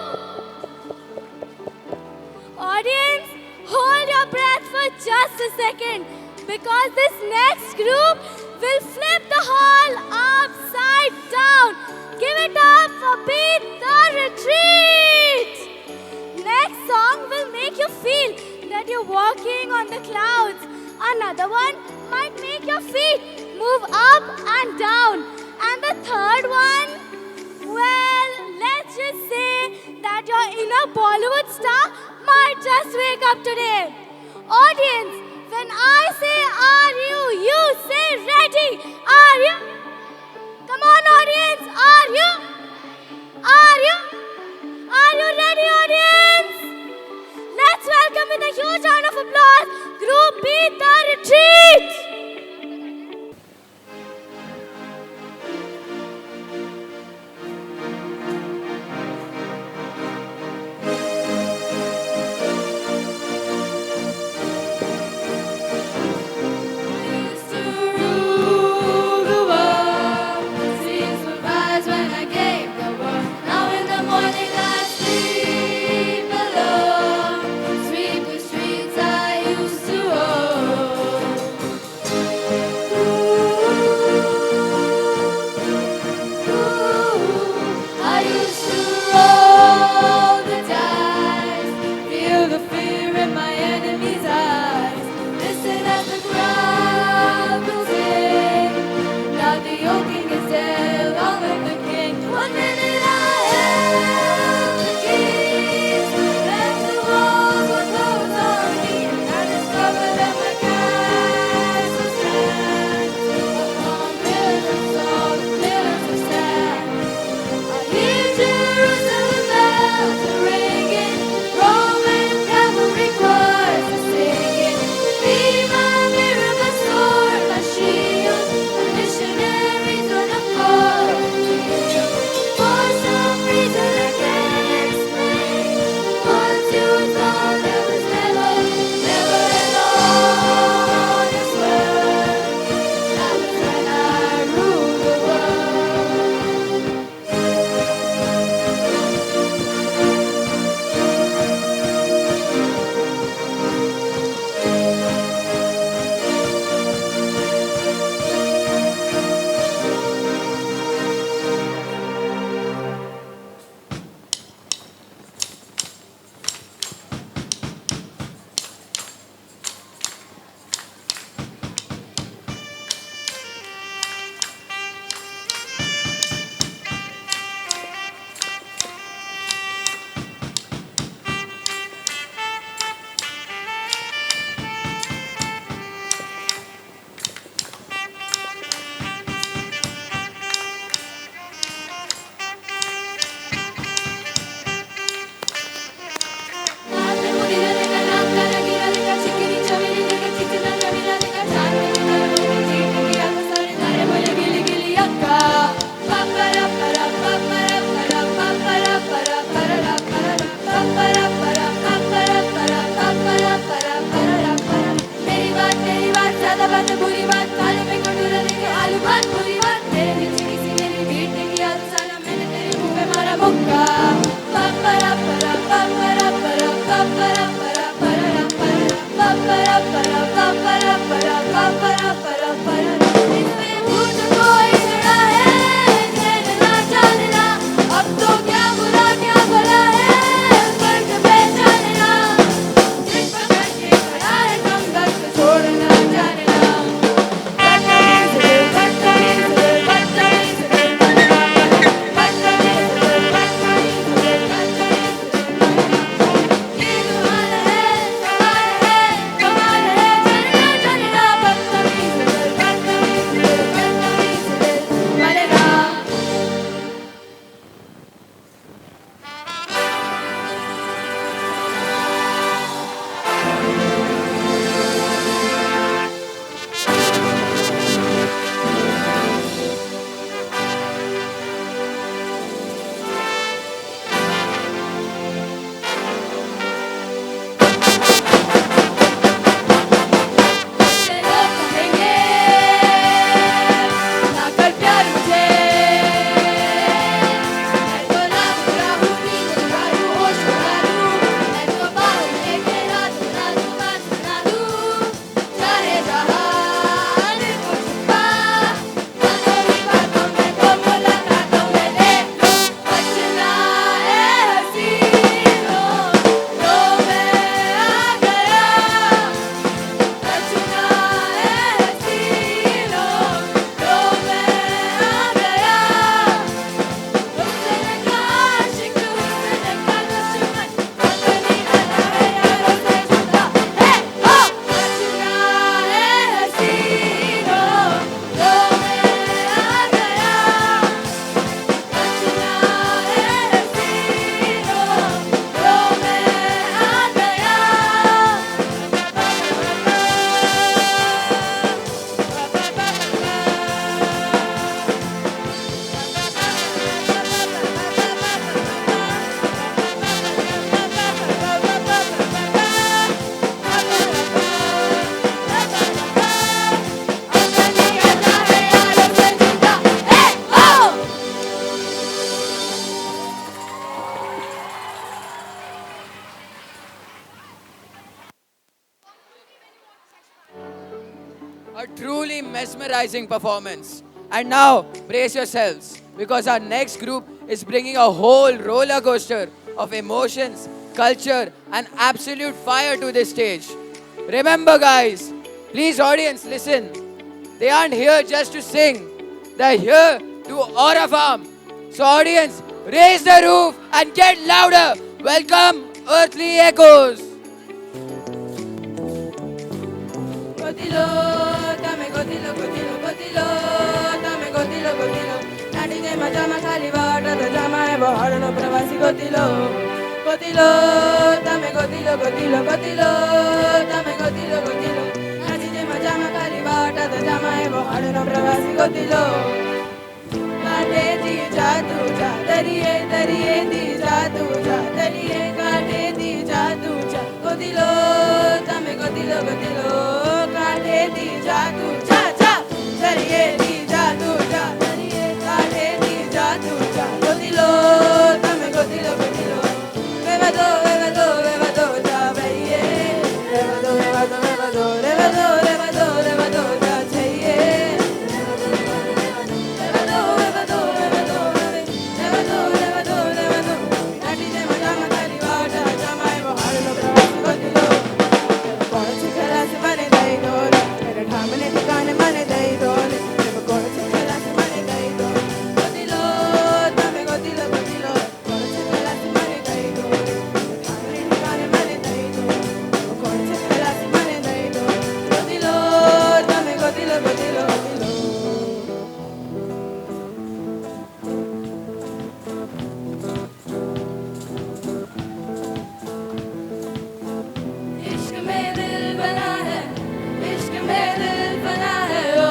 Audience, hold your breath for just a second because this next group will flip the hall upside down. Give it up for Beat the Retreat. Next song will make you feel that you're walking on the clouds. Another one might make your feet move up and down. And the third one, well, let's just say that your inner Bollywood star might just wake up today. Audience, when I say are you, you say ready. Are you? Come on, audience. Are you? Are you? Are you ready, audience? Let's welcome with a huge round of applause, Group B, The Retreat. Used to rule the world. Seas would rise when I gave the word. Now in the morning I sleep alone. Sweep the streets I used to own. I used to roll the dice, feel the fear in my enemy's eyes. Listen as the crowd moves in. Now the old king is dead, long live the king. 1 minute I held the keys, then the walls were closed on me. I discovered that my castle stands upon pillars of salt and pillars of sand. I hear Jerusalem bells are ringing, Roman cavalry choirs are singing. Be my mirror, my sword, my shield, my missionaries on a call to you. For some reason I can't explain, once you were gone, there was never an honest word. That was when I ruled the world. मेरी बात ज्यादा बात बुरी बात थाली में कटोरा लेके आलू भात पूरी बात तेरे नीचे किसी ने भी बीट नहीं किया तो साला मैंने तेरे मुंह पे मारा मुक्का पापरा परा पापरा परा पापरा परा परा परा पापरा परा पापरा परा पापरा परा परा इसमें भूत कोई खड़ा है कहना जानना अब तो क्या बुरा क्या भला है फर्क पहचानना जिस पकड़ के खड़ा है संघर्ष छोड़ना जानना mesmerizing performance. And now, brace yourselves, because our next group is bringing a whole roller coaster of emotions, culture, and absolute fire to this stage. Remember, guys, please, audience, listen. They aren't here just to sing, they're here to aura farm. So, audience, raise the roof and get louder. Welcome, Earthly Echoes. Gotilo, dame gotilo, gotilo, gotilo, dame gotilo, gotilo. Nadi je majama khali vaata da jama hai wo harno pravasi gotilo. Gotilo, dame gotilo, gotilo, gotilo, dame gotilo, gotilo. Nadi je majama khali vaata da jama hai wo harno pravasi gotilo. Kaate di jadu ja, dariye dariye di jadu ja, dariye kaate di jadu ja. Gotilo, dame gotilo, gotilo. काटे दी जादू जा जा दरिए दी जादू जा दरिए काटे दी जादू जा गोदिलो तमे गोदिलो गोदिलो वेवदो वेवदो वेवदो जा भैये वेवदो वेवदो वेवदो वेवदो वेवदो वेवदो जा चाहिए वेवदो वेवदो वेवदो वेवदो वेवदो वेवदो काटी जे मजा मताली वाटा जमाए वो हारनो प्रवास गोदिलो कौन सी खलास बने दई डोल मेरे ठामने ठिकाने मने दई डोल जब कौन सी खलास बने दई डोल गोदिलो तमे गोदिलो गोदिलो कौन सी खलास बने दई डोल मेरे ठामने ठिकाने मने दई डोल कौन सी खलास बने दई डोल गोदिलो तमे गोदिलो गोदिलो गोदिलो इश्क में दिल बना है इश्क में दिल बना है ओ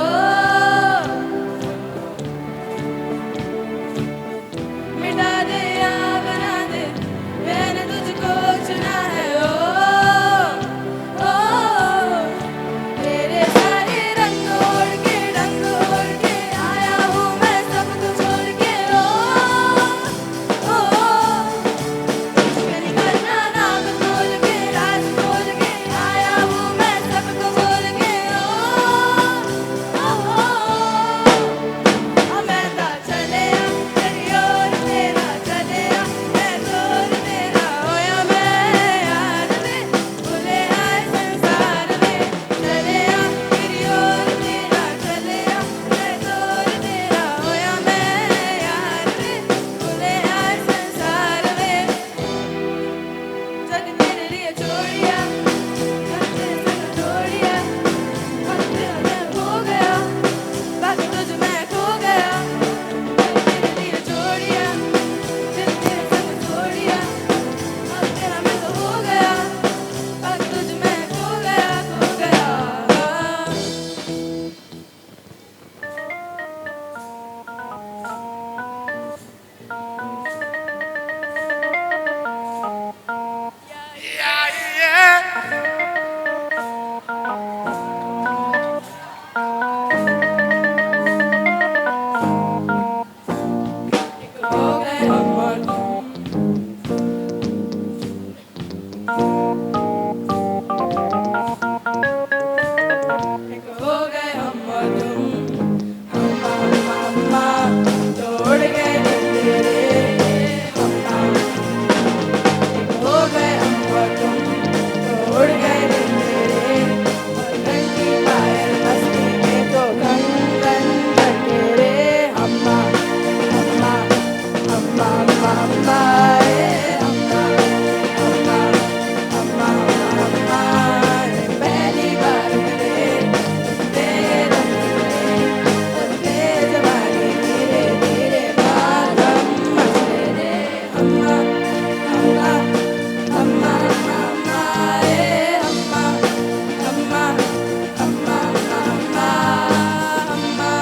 मिटा दे या बना दे मैंने तुझको चुना है ओ तेरे सारे रंग ओढ़ के आया हूँ मैं सब कुछ छोड़ के मेरी करना नाम खोल के राज खोल के आया हूँ मैं सबको बोल के मैं ता चले तेरी ओर तेरा चले मैं दूर तेरा होया मैं यार दे भूले आए संसार में चले तेरी ओर तेरा चले मैं दूर तेरा होया मैं यार दे भूले आए संसार में जग तेरे लिए छोड़िया जग तेरे संग छोड़िया अब तेरा मैं हो गया बाकी तुझ में खो गया जग तेरे लिए छोड़िया जग तेरे संग छोड़िया अब तेरा मैं तो हो गया बाकी तुझ में खो गया खो गया हो गए हम और हो गए हम और तुम हम तोड़ गए तेरे हो गए हम और तुम तोड़ गए तेरे और घंटी पायल मस्ती में तो घन घन करके रे अम्मा अम्मा अम्मा अम्मा रे अम्मा अम्मा अम्मा अम्मा रे पहली बार मिले तेरे उसके जवानी धीरे धीरे बात हम मचले रे अम्मा अम्मा अम्मा अम्मा रे अम्मा अम्मा अम्मा अम्मा अम्मा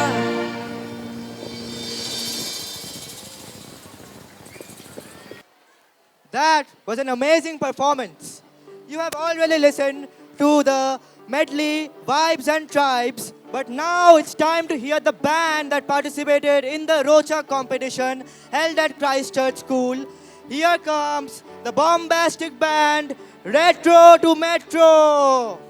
That was an amazing performance. You have already listened to the medley Vibes and Tribes, but now it's time to hear the band that participated in the Rocha competition held at Christchurch School. Here comes the bombastic band Retro to Metro.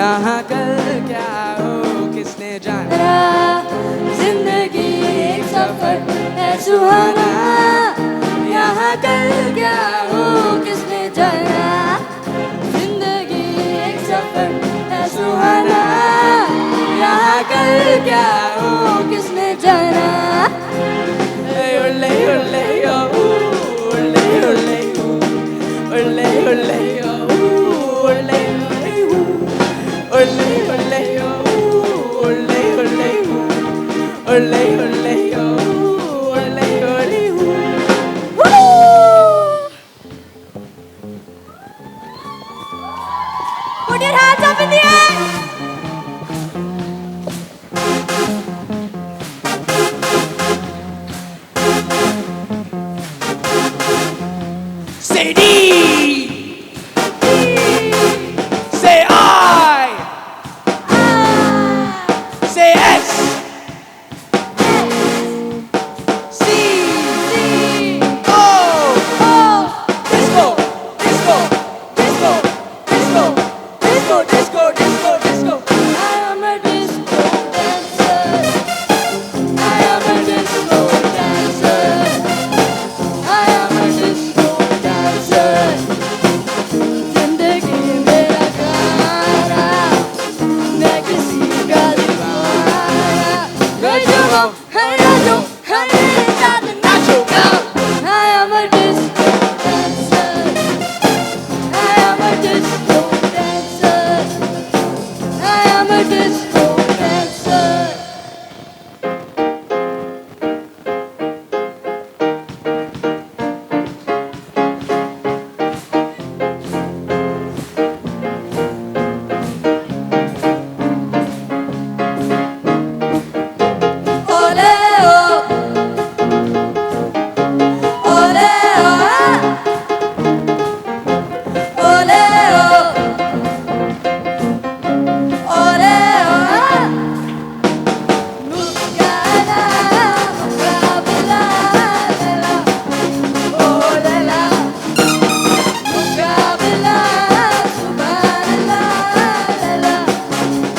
यहाँ कल क्या हो किसने जाना जिंदगी एक सफर है सुहाना यहाँ कल क्या हो किसने जाना जिंदगी एक सफर है सुहाना यहाँ कल क्या हो किसने जाना Ole ole yo ole ole yo ole ole yo ole ole ole yo ole ole yo ole ole yo ole ole yo Put your hands up in the air. Say D. Say I. Say S. C. O. Disco. Disco. Disco. Disco. Disco. Disco. Disco. Disco. I am a disco dancer. I am a disco dancer. I am a disco dancer. जिंदगी मेरा गाना मैं किसी का दीवाना राजो राजो मेरे साथ नाचो I am a disco dancer. I am a disco dancer. I am a disco dancer. Ole oh, ole oh, ole oh, ole oh. Mukana, mukabala, lela, oh lela, mukabala, subhanallah, lela,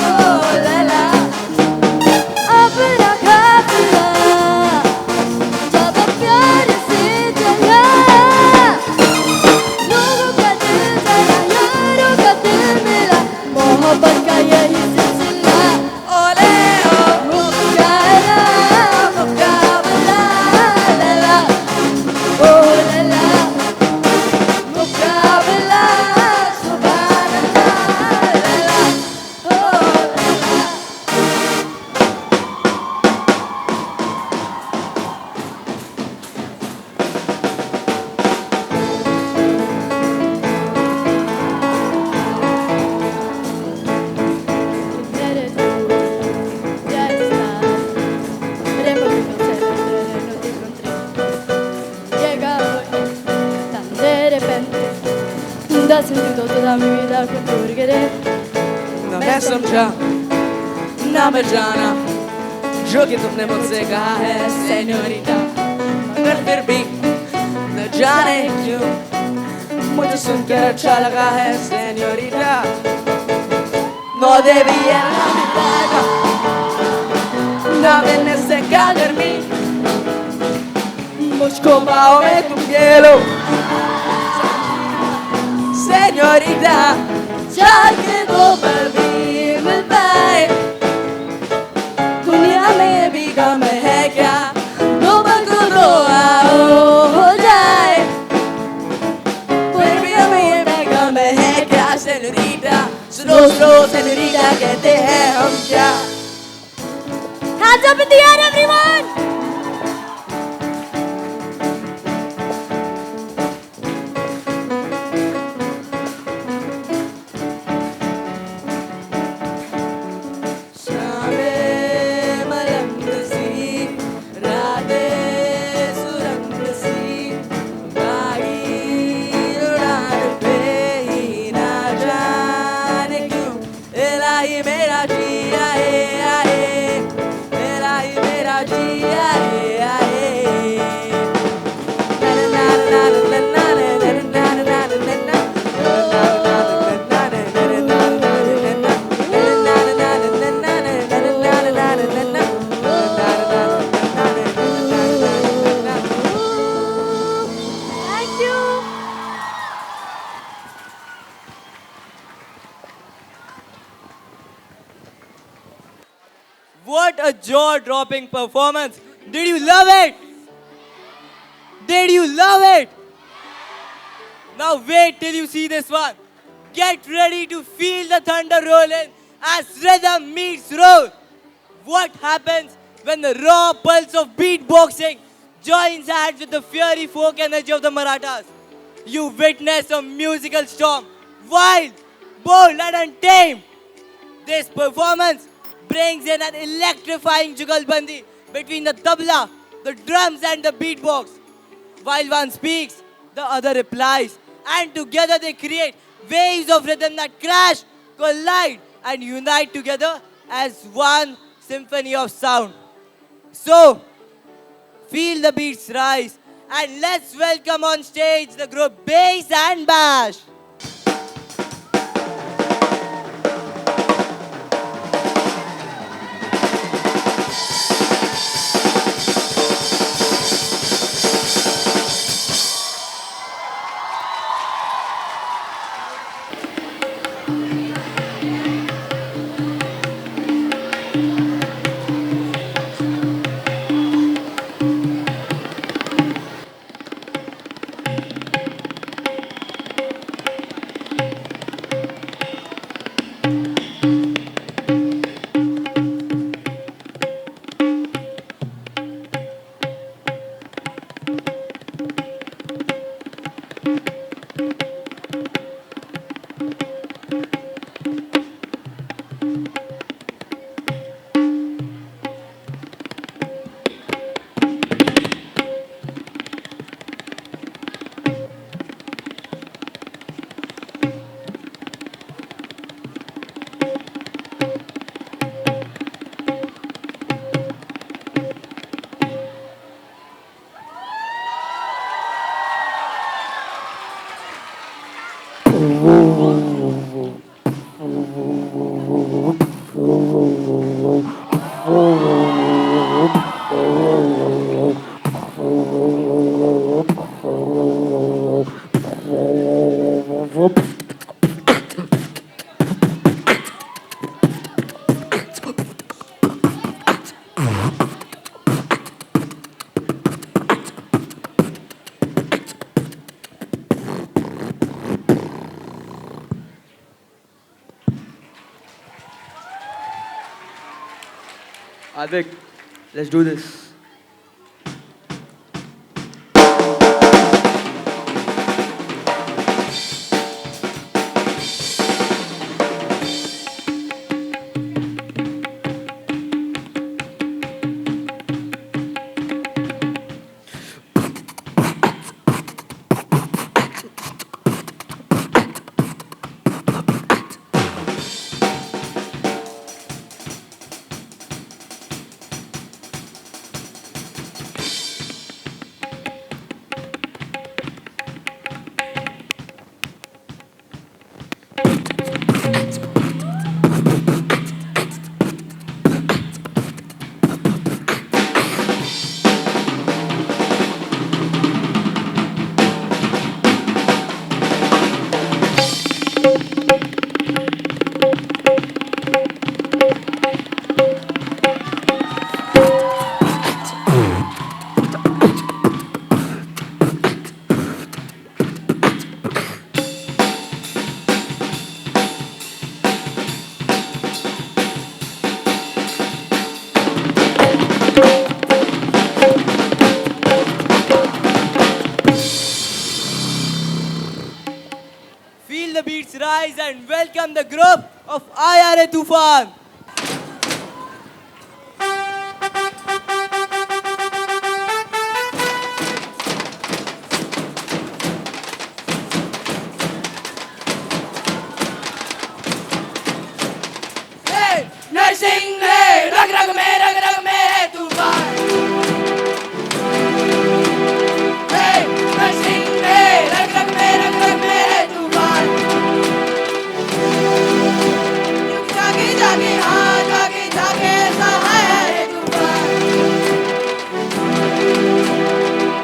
oh lela. अपना काफिला जब प्यार से चला लोगों का दिल चला यारों का दिल मिला मोहब्बत का यही सिलसिला ओले ओ मुकाबला मुकाबला लला ओ लला मुकाबला सुभान अल्लाह लला ओ लला Llega hoy, tan de repente, da sentido toda mi vida con tu querer. ना मैं समझा ना मैं जाना जो कि तुमने मुझसे कहा है सेन्योरिटा मगर फिर भी न जाने क्यों मुझे सुनकर अच्छा लगा है सेन्योरिटा No debía ना मैंने से क्या गर्मी मुझको पाओ में तुम ये लो सेन्योरिटा चार के दो पल भी मिल पाए दुनिया में भी गम है क्या दो पल को दो हो जाए फिर भी हमें ये भी गम है क्या सेन्योरिटा सुनो सुनो सेन्योरिटा कहते हैं हम क्या Hands up in the air, everyone. शामें मलंग सी रातें सुरंग सी गाड़ी उड़ान पे ही ना जाने क्यों इलाही मेरा जी आए आए इलाही मेरा जी आए आए ना ना ना ना ना ना ना ना ना ना ना ना What a jaw-dropping performance! Did you love it? Did you love it? Now wait till you see this one. Get ready to feel the thunder roll in as rhythm meets roll. What happens when the raw pulse of beatboxing joins hands with the fiery folk energy of the Marathas? You witness a musical storm, wild, bold and untamed. This performance brings in an electrifying jugalbandi between the tabla, the drums and the beatbox. While one speaks, the other replies, and together they create waves of rhythm that crash, collide and unite together as one symphony of sound. So, feel the beats rise and let's welcome on stage the group Bass and Bash. Adik, let's do this. Feel the beats rise and welcome the group of IRA Tufan. Narasimha रग रग में है तूफान नरसिंह रग रग में है तूफान जागे जागे हाँ जागे जागे ऐसा है रे तूफान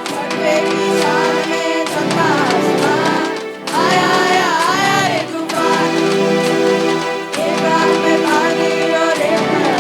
फटे की शान में चमका आसमान आया आया आया रे तूफान एक रात में पानी और एक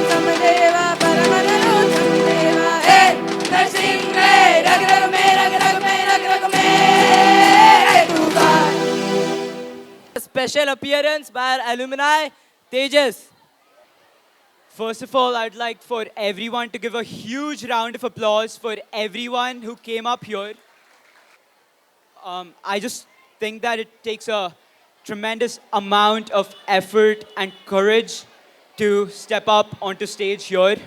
Samadeva, Paramanarosam Deva. Hey, Narsingh mein, rag rag mein, rag rag mein, rag rag mein. Hey, Tufan. Special appearance by our alumni, Tejas. First of all, I'd like for everyone to give a huge round of applause for everyone who came up here. I just think that it takes a tremendous amount of effort and courage to step up onto stage here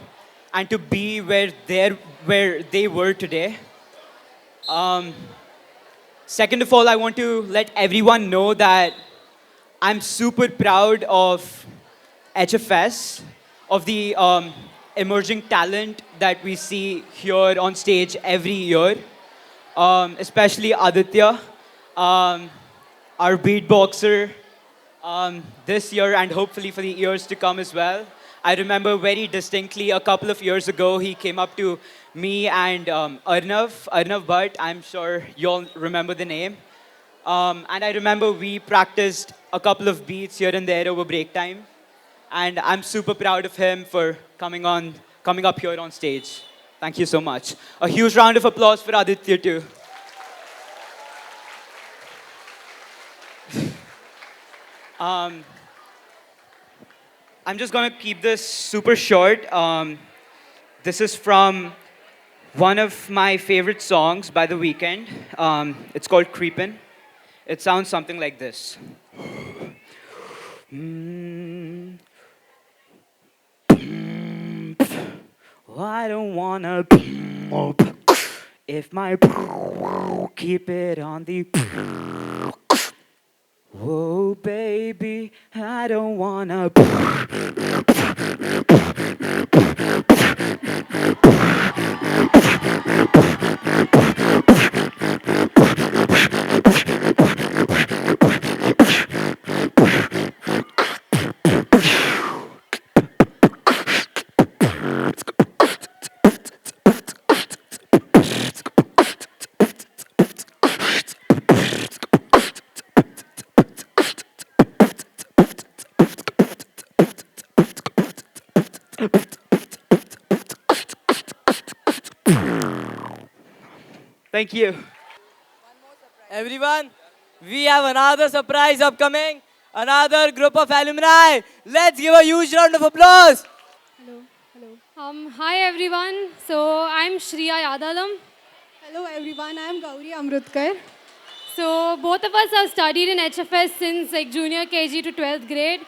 and to be where they were today. Second of all, I want to let everyone know that I'm super proud of HFS, of the emerging talent that we see here on stage every year, especially Aditya, our beatboxer, this year and hopefully for the years to come as well. I remember very distinctly a couple of years ago, he came up to me and Arnav Bhatt, I'm sure you all remember the name. And I remember we practiced a couple of beats here and there over break time. And I'm super proud of him for coming up here on stage. Thank you so much. A huge round of applause for Aditya too. I'm just gonna keep this super short. This is from one of my favorite songs by The Weeknd. It's called Creepin'. It sounds something like this. I don't wanna if my keep it on the oh baby, I don't wanna Thank you. Everyone, we have another surprise upcoming. Another group of alumni. Let's give a huge round of applause. Hi everyone. So I'm Shriya Yadalam. Hello everyone, I am Gauri Amrutkar. So both of us have studied in HFS since like junior KG to 12th grade,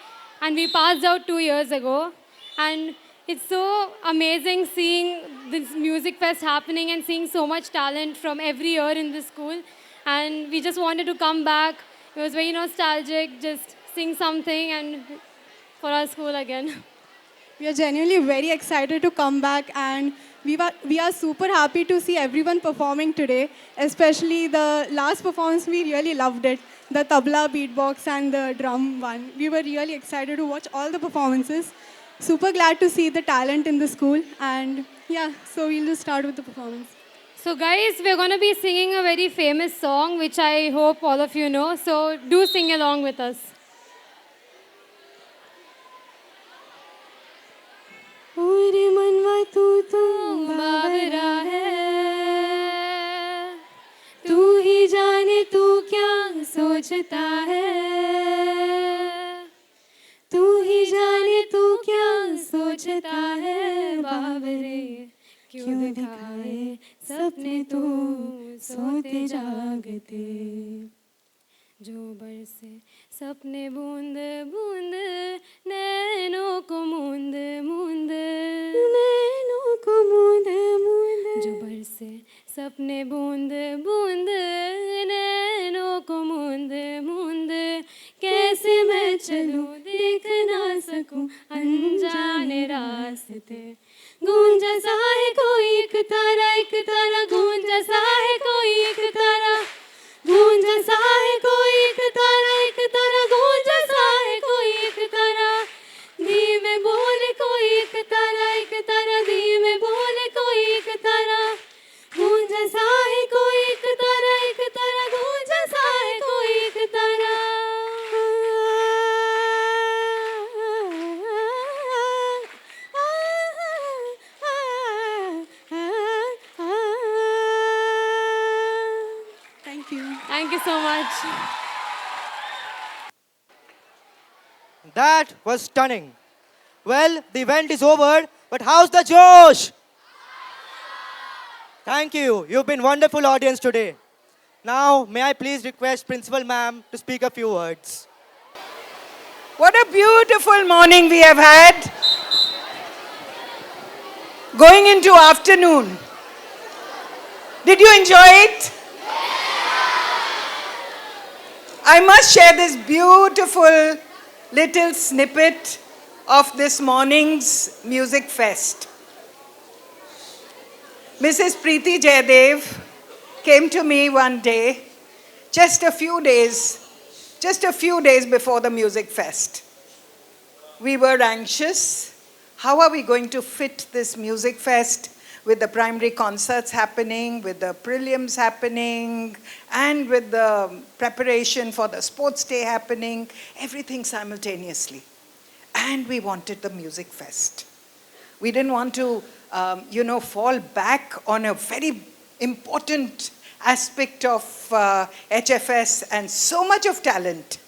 and we passed out 2 years ago. And it's so amazing seeing this music fest happening and seeing so much talent from every year in this school. And we just wanted to come back. It was very nostalgic, just sing something and for our school again. We are genuinely very excited to come back, and we are super happy to see everyone performing today, especially the last performance. We really loved it, the tabla, beatbox and the drum one. We were really excited to watch all the performances. Super glad to see the talent in the school, and yeah, so we'll just start with the performance. So guys, we're going to be singing a very famous song, which I hope all of you know. So do sing along with us. पूरे मनवा तू बावरा है, तू ही जाने तू क्या सोचता है, तू ही जाने तू क्या सोचता है, बावरे क्यों दिखाए सपने तू सोते जागते, जो बरसे सपने बूंद बूंद नैनों को मूंद मूंद, नैनों को मूंद मूंद, जो बरसे सपने बूंद बूंद नैनों को मूंद मूंद, कैसे मैं चलूं देख ना सकूं अनजाने रास्ते, गूंजा सा है कोई एक तारा गूंजा सा है कोई एक तारा, गूंजा सा है कोई एक तारा गूंजा सा है कोई एक तारा, धीमे बोले कोई एक तारा धीमे बोले कोई एक तारा, गूंजा सा है कोई एक तारा गूंजा सा है कोई एक तारा। much. That was stunning. Well, the event is over, but how's the Josh? Thank you. You've been wonderful audience today. Now, may I please request Principal Ma'am to speak a few words. What a beautiful morning we have had. Going into afternoon. Did you enjoy it? I must share this beautiful little snippet of this morning's music fest. Mrs. Preeti Jayadev came to me one day, just a few days before the music fest. We were anxious. How are we going to fit this music fest with the primary concerts happening, with the prelims happening, and with the preparation for the sports day happening, everything simultaneously. And we wanted the music fest. We didn't want to, fall back on a very important aspect of HFS and so much of talent.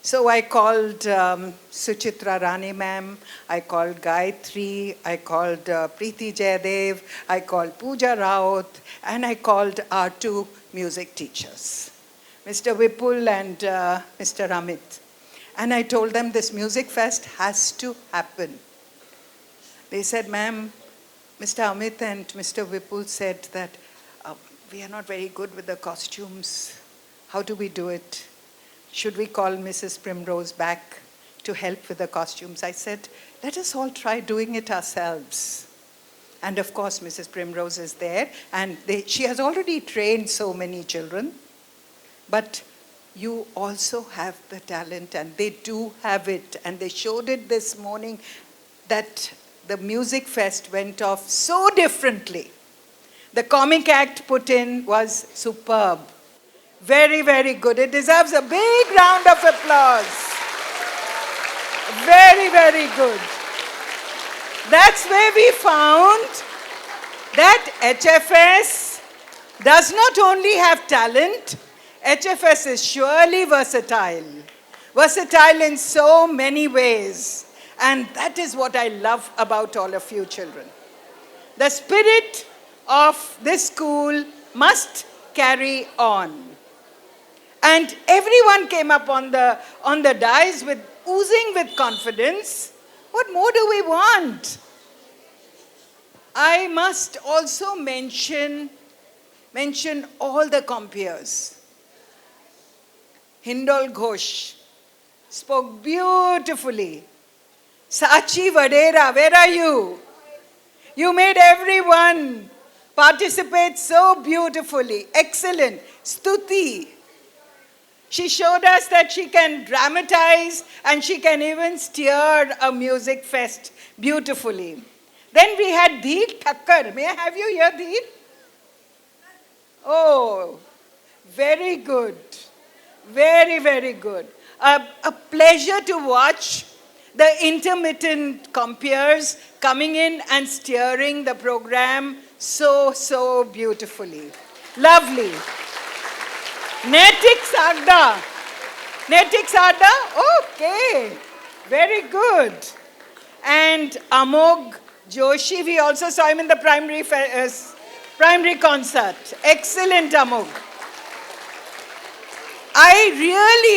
So I called Suchitra Rani ma'am, I called Gayatri, I called Preeti Jayadev, I called Pooja Raut, and I called our two music teachers, Mr. Vipul and Mr. Amit. And I told them this music fest has to happen. They said, ma'am, Mr. Amit and Mr. Vipul said that we are not very good with the costumes. How do we do it? Should we call Mrs. Primrose back to help with the costumes? I said, let us all try doing it ourselves. And of course, Mrs. Primrose is there, and she has already trained so many children. But you also have the talent, and they do have it. And they showed it this morning that the music fest went off so differently. The comic act put in was superb. Very, very good. It deserves a big round of applause. Very, very good. That's where we found that HFS does not only have talent, HFS is surely versatile. Versatile in so many ways. And that is what I love about all of you children. The spirit of this school must carry on. And everyone came up on the dais with oozing with confidence. What more do we want? I must also mention all the compeers. Hindol Ghosh spoke beautifully. Sachi Vadera, where are you? You made everyone participate so beautifully. Excellent. Stuti. She showed us that she can dramatize and she can even steer a music fest beautifully. Then we had Dheer Thakkar. May I have you here, Dheer? Oh, very good. Very, very good. A pleasure to watch the intermittent compeers coming in and steering the program so beautifully. Lovely. Netik Sagda. Netik Sagda? Okay. Very good. And Amog Joshi, we also saw him in the primary concert. Excellent, Amog. I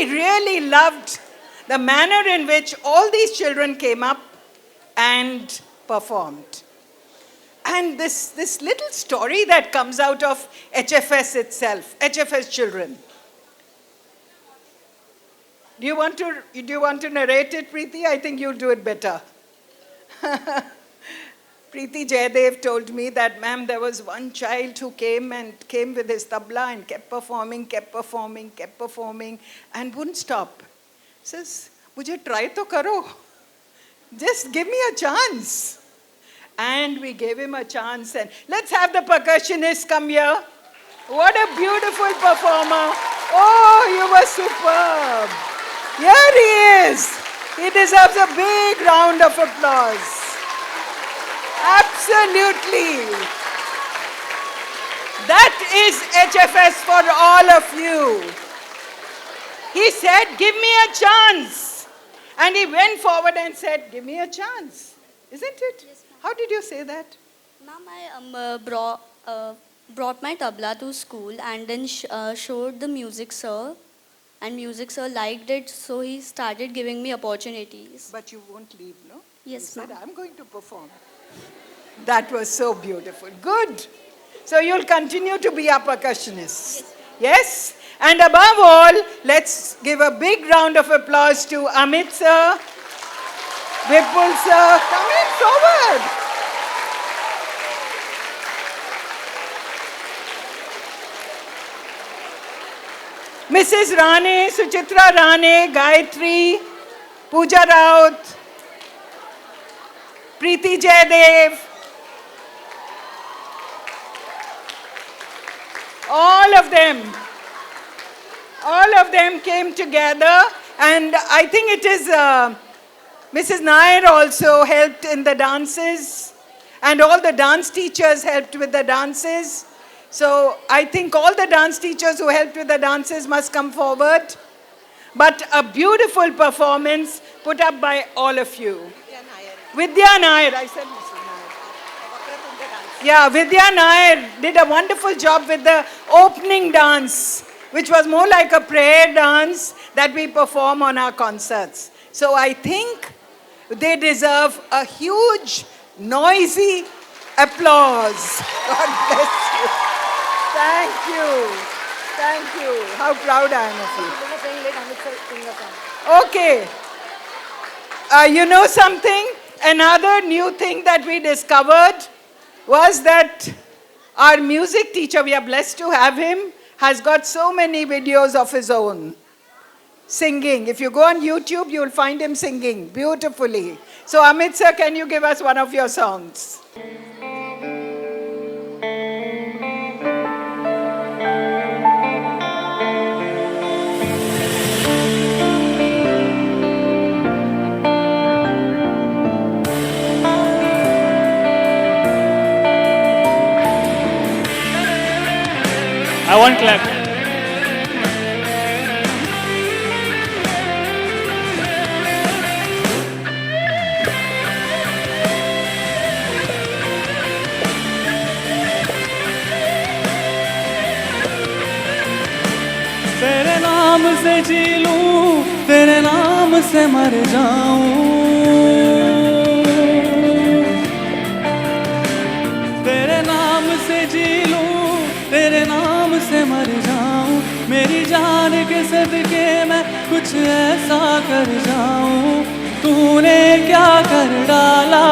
really loved the manner in which all these children came up and performed. And this little story that comes out of HFS itself, HFS children. Do you want to narrate it, Preeti? I think you'll do it better. Preeti Jayadev told me that, ma'am, there was one child who came with his tabla and kept performing and wouldn't stop. Says, "Mujhe try to karo. Just give me a chance." And we gave him a chance. And let's have the percussionist come here. What a beautiful performer. Oh, you were superb. Here he is. He deserves a big round of applause. Absolutely. That is HFS for all of you. He said, "Give me a chance." And he went forward and said, "Give me a chance." Isn't it? Yes, ma'am. How did you say that? Ma'am, I brought my tabla to school and then showed the music sir. And music sir liked it, so he started giving me opportunities. But you won't leave, no? Yes, You said, ma'am. "I'm going to perform." That was so beautiful. Good. So you'll continue to be a percussionist. Yes? And above all, let's give a big round of applause to Amit sir, Vipul sir. Come in forward. Mrs. Rane, Suchitra Rane, Gayatri, Pooja Raut, Preeti Jaydev, all of them came together, and I think it is Mrs. Nair also helped in the dances, and all the dance teachers helped with the dances. So I think all the dance teachers who helped with the dances must come forward. But a beautiful performance put up by all of you. Vidya Nair, I said Mrs. Nair. Yeah, Vidya Nair did a wonderful job with the opening dance, which was more like a prayer dance that we perform on our concerts. So I think they deserve a huge, noisy applause. God bless you. Thank you. Thank you. How proud I am of you. Okay. You know something? Another new thing that we discovered was that our music teacher, we are blessed to have him, has got so many videos of his own. Singing. If you go on YouTube, you'll find him singing beautifully. So Amit sir, can you give us one of your songs? I want clap. तेरे नाम से जी लूं, तेरे नाम से मर जाऊं, तेरे नाम से जी लूं, तेरे नाम से मर जाऊं, मेरी जान के सदके मैं कुछ ऐसा कर जाऊं, तूने क्या कर डाला,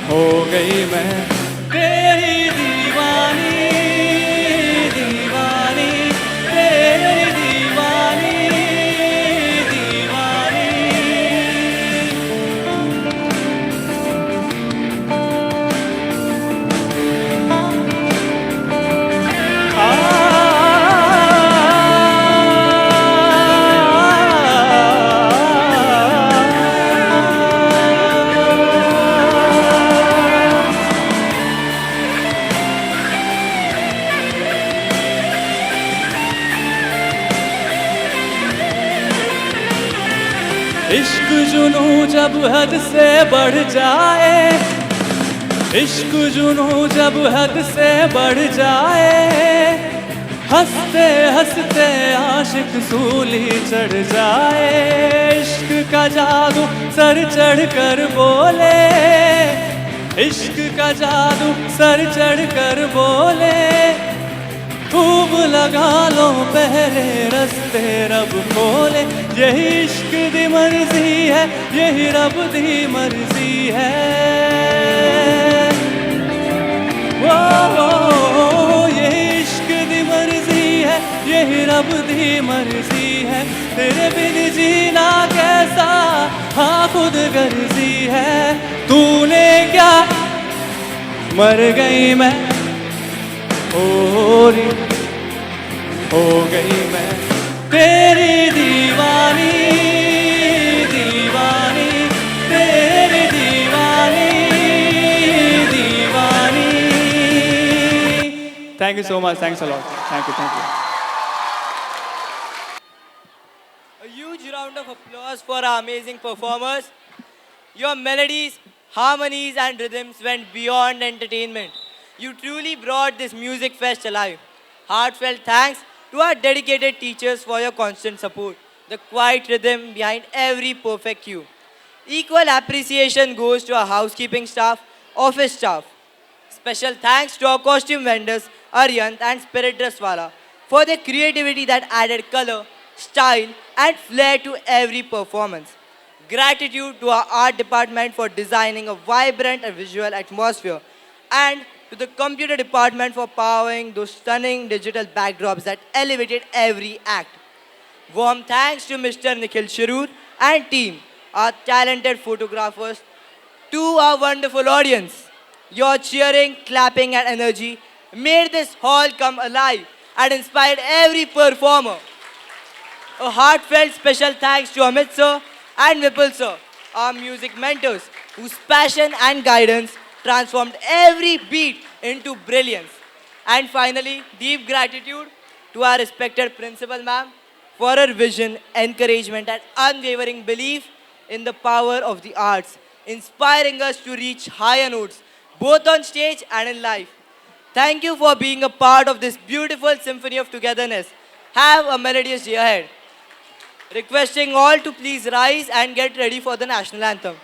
हो गई मैं तेरी दीवानी, दीवानी, तेरी दीवानी, दीवानी। इश्क जुनू जब हद से बढ़ जाए, इश्क जुनू जब हद से बढ़ जाए, हंसते हंसते आशिक सूली चढ़ जाए, इश्क का जादू सर चढ़ कर बोले, इश्क का जादू सर चढ़ कर बोले, खूब लगा लो पहले रस्ते रब खोले, यही इश्क दी मर्जी है, यही रब दी मर्जी है, वो यही इश्क दी मर्जी है, यही रब दी मर्जी है, तेरे बिन जीना कैसा हाँ खुद गर्जी है, तूने क्या मर गई मैं हो गई मैं तेरी दीवानी, दीवानी, तेरी दीवानी, दीवानी। Thank you. you so much. Thanks a lot. Thank you. Thank you. A huge round of applause for our amazing performers. Your melodies, harmonies, and rhythms went beyond entertainment. You truly brought this music fest alive. Heartfelt thanks to our dedicated teachers for your constant support, the quiet rhythm behind every perfect cue. Equal appreciation goes to our housekeeping staff, office staff. Special thanks to our costume vendors, Aryant and Spirit Dresswala, for their creativity that added color, style, and flair to every performance. Gratitude to our art department for designing a vibrant and visual atmosphere, and to the computer department for powering those stunning digital backdrops that elevated every act. Warm thanks to Mr. Nikhil Shirur and team, our talented photographers, to our wonderful audience. Your cheering, clapping, and energy made this hall come alive and inspired every performer. A heartfelt special thanks to Amit sir and Vipul sir, our music mentors, whose passion and guidance transformed every beat into brilliance. And finally, deep gratitude to our respected principal ma'am for her vision, encouragement, and unwavering belief in the power of the arts, inspiring us to reach higher notes, both on stage and in life. Thank you for being a part of this beautiful symphony of togetherness. Have a melodious day ahead. Requesting all to please rise and get ready for the national anthem.